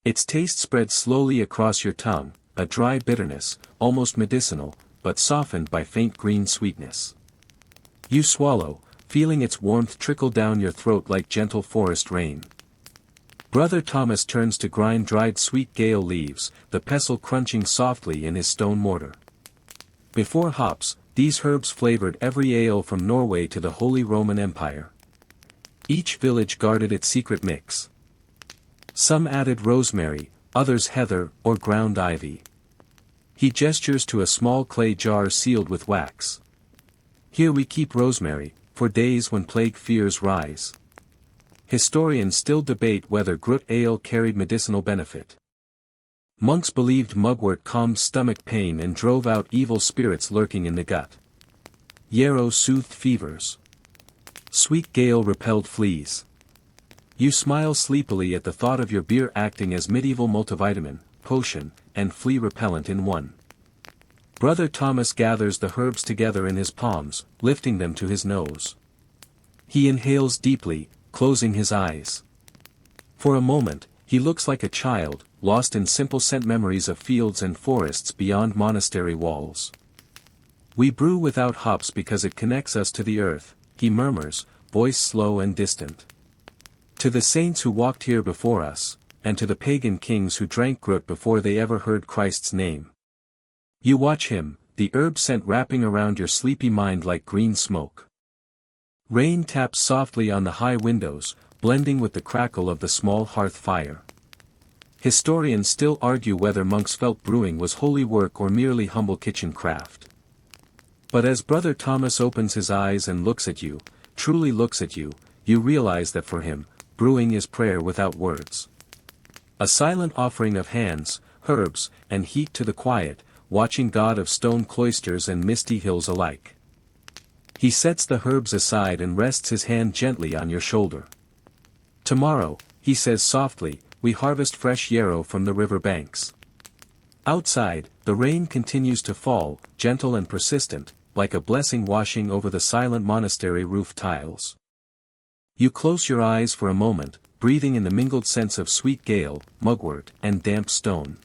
Its taste spreads slowly across your tongue, a dry bitterness, almost medicinal, but softened by faint green sweetness. You swallow, feeling its warmth trickle down your throat like gentle forest rain. Brother Thomas turns to grind dried sweet gale leaves, the pestle crunching softly in his stone mortar. Before hops, these herbs flavored every ale from Norway to the Holy Roman Empire. Each village guarded its secret mix. Some added rosemary, others heather or ground ivy. He gestures to a small clay jar sealed with wax. "Here we keep rosemary, for days when plague fears rise." Historians still debate whether grut ale carried medicinal benefit. Monks believed mugwort calmed stomach pain and drove out evil spirits lurking in the gut. Yarrow soothed fevers. Sweet gale repelled fleas. You smile sleepily at the thought of your beer acting as medieval multivitamin, potion, and flea repellent in one. Brother Thomas gathers the herbs together in his palms, lifting them to his nose. He inhales deeply, closing his eyes. For a moment, he looks like a child, lost in simple scent memories of fields and forests beyond monastery walls. "We brew without hops because it connects us to the earth," he murmurs, voice slow and distant. "To the saints who walked here before us, and to the pagan kings who drank grut before they ever heard Christ's name." You watch him, the herb scent wrapping around your sleepy mind like green smoke. Rain taps softly on the high windows, blending with the crackle of the small hearth fire. Historians still argue whether monks felt brewing was holy work or merely humble kitchen craft. But as Brother Thomas opens his eyes and looks at you, truly looks at you, you realize that for him, brewing is prayer without words. A silent offering of hands, herbs, and heat to the quiet, watching God of stone cloisters and misty hills alike. He sets the herbs aside and rests his hand gently on your shoulder. "Tomorrow," he says softly, "we harvest fresh yarrow from the river banks." Outside, the rain continues to fall, gentle and persistent, like a blessing washing over the silent monastery roof tiles. You close your eyes for a moment, breathing in the mingled scents of sweet gale, mugwort, and damp stone.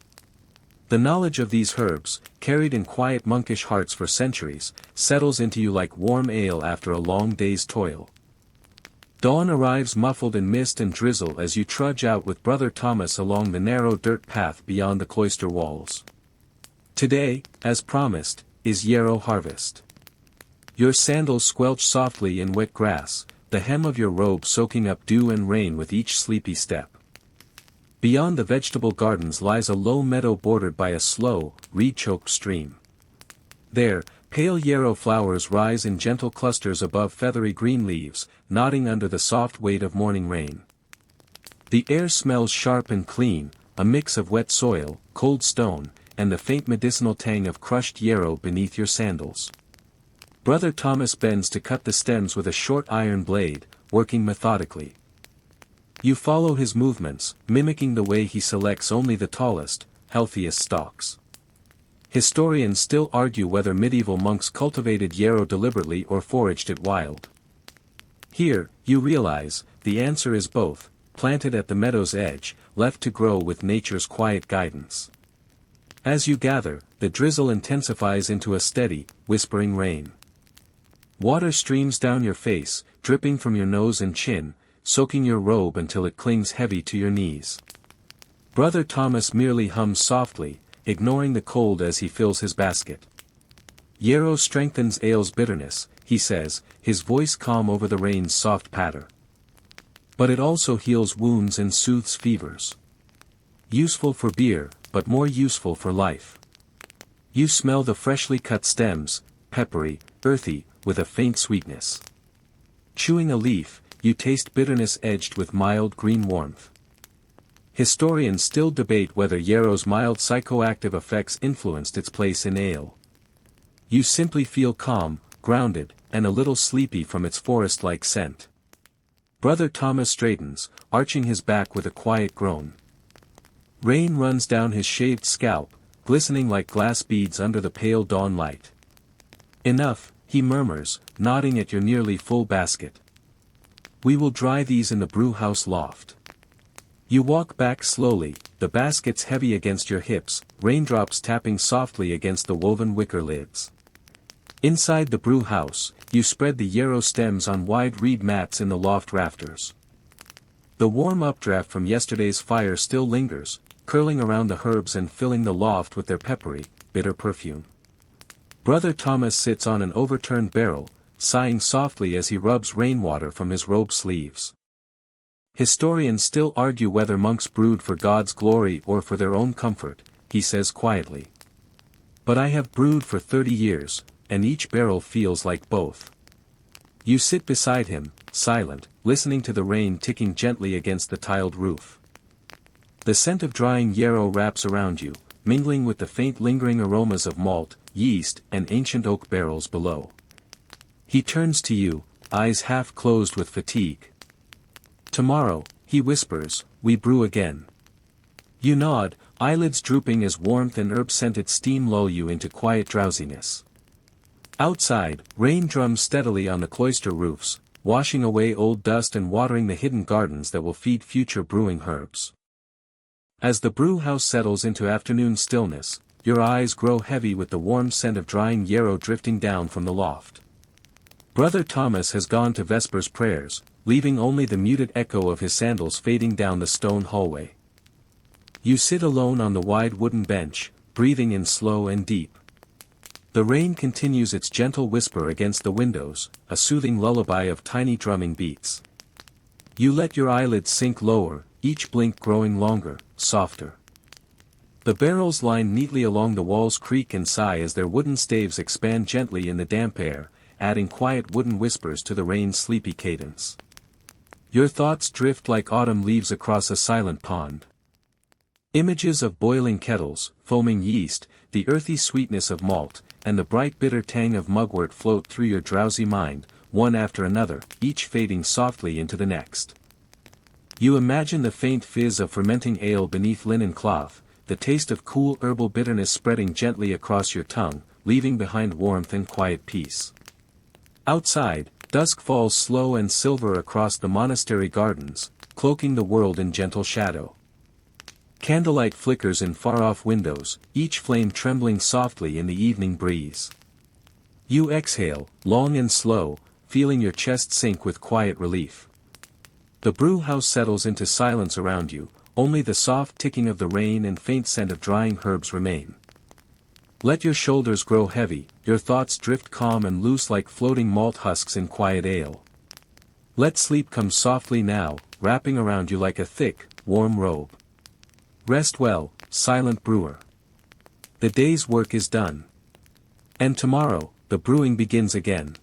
The knowledge of these herbs, carried in quiet monkish hearts for centuries, settles into you like warm ale after a long day's toil. Dawn arrives muffled in mist and drizzle as you trudge out with Brother Thomas along the narrow dirt path beyond the cloister walls. Today, as promised, is yarrow harvest. Your sandals squelch softly in wet grass, the hem of your robe soaking up dew and rain with each sleepy step. Beyond the vegetable gardens lies a low meadow bordered by a slow, reed-choked stream. There, pale yarrow flowers rise in gentle clusters above feathery green leaves, nodding under the soft weight of morning rain. The air smells sharp and clean, a mix of wet soil, cold stone, and the faint medicinal tang of crushed yarrow beneath your sandals. Brother Thomas bends to cut the stems with a short iron blade, working methodically. You follow his movements, mimicking the way he selects only the tallest, healthiest stalks. Historians still argue whether medieval monks cultivated yarrow deliberately or foraged it wild. Here, you realize, the answer is both, planted at the meadow's edge, left to grow with nature's quiet guidance. As you gather, the drizzle intensifies into a steady, whispering rain. Water streams down your face, dripping from your nose and chin, soaking your robe until it clings heavy to your knees. Brother Thomas merely hums softly, ignoring the cold as he fills his basket. Yarrow strengthens ale's bitterness, he says, his voice calm over the rain's soft patter. But it also heals wounds and soothes fevers. Useful for beer, but more useful for life. You smell the freshly cut stems, peppery, earthy, with a faint sweetness. Chewing a leaf, you taste bitterness edged with mild green warmth. Historians still debate whether yarrow's mild psychoactive effects influenced its place in ale. You simply feel calm, grounded, and a little sleepy from its forest-like scent. Brother Thomas straightens, arching his back with a quiet groan. Rain runs down his shaved scalp, glistening like glass beads under the pale dawn light. Enough, he murmurs, nodding at your nearly full basket. We will dry these in the brewhouse loft. You walk back slowly, the baskets heavy against your hips, raindrops tapping softly against the woven wicker lids. Inside the brewhouse, you spread the yarrow stems on wide reed mats in the loft rafters. The warm updraft from yesterday's fire still lingers, curling around the herbs and filling the loft with their peppery, bitter perfume. Brother Thomas sits on an overturned barrel, sighing softly as he rubs rainwater from his robe sleeves. Historians still argue whether monks brewed for God's glory or for their own comfort, he says quietly. But I have brewed for 30 years, and each barrel feels like both. You sit beside him, silent, listening to the rain ticking gently against the tiled roof. The scent of drying yarrow wraps around you, mingling with the faint lingering aromas of malt, yeast, and ancient oak barrels below. He turns to you, eyes half closed with fatigue. Tomorrow, he whispers, we brew again. You nod, eyelids drooping as warmth and herb-scented steam lull you into quiet drowsiness. Outside, rain drums steadily on the cloister roofs, washing away old dust and watering the hidden gardens that will feed future brewing herbs. As the brewhouse settles into afternoon stillness, your eyes grow heavy with the warm scent of drying yarrow drifting down from the loft. Brother Thomas has gone to Vespers prayers, leaving only the muted echo of his sandals fading down the stone hallway. You sit alone on the wide wooden bench, breathing in slow and deep. The rain continues its gentle whisper against the windows, a soothing lullaby of tiny drumming beats. You let your eyelids sink lower, each blink growing longer, softer. The barrels lined neatly along the walls creak and sigh as their wooden staves expand gently in the damp air, adding quiet wooden whispers to the rain's sleepy cadence. Your thoughts drift like autumn leaves across a silent pond. Images of boiling kettles, foaming yeast, the earthy sweetness of malt, and the bright bitter tang of mugwort float through your drowsy mind, one after another, each fading softly into the next. You imagine the faint fizz of fermenting ale beneath linen cloth, the taste of cool herbal bitterness spreading gently across your tongue, leaving behind warmth and quiet peace. Outside, dusk falls slow and silver across the monastery gardens, cloaking the world in gentle shadow. Candlelight flickers in far-off windows, each flame trembling softly in the evening breeze. You exhale, long and slow, feeling your chest sink with quiet relief. The brewhouse settles into silence around you, only the soft ticking of the rain and faint scent of drying herbs remain. Let your shoulders grow heavy, your thoughts drift calm and loose like floating malt husks in quiet ale. Let sleep come softly now, wrapping around you like a thick, warm robe. Rest well, silent brewer. The day's work is done. And tomorrow, the brewing begins again,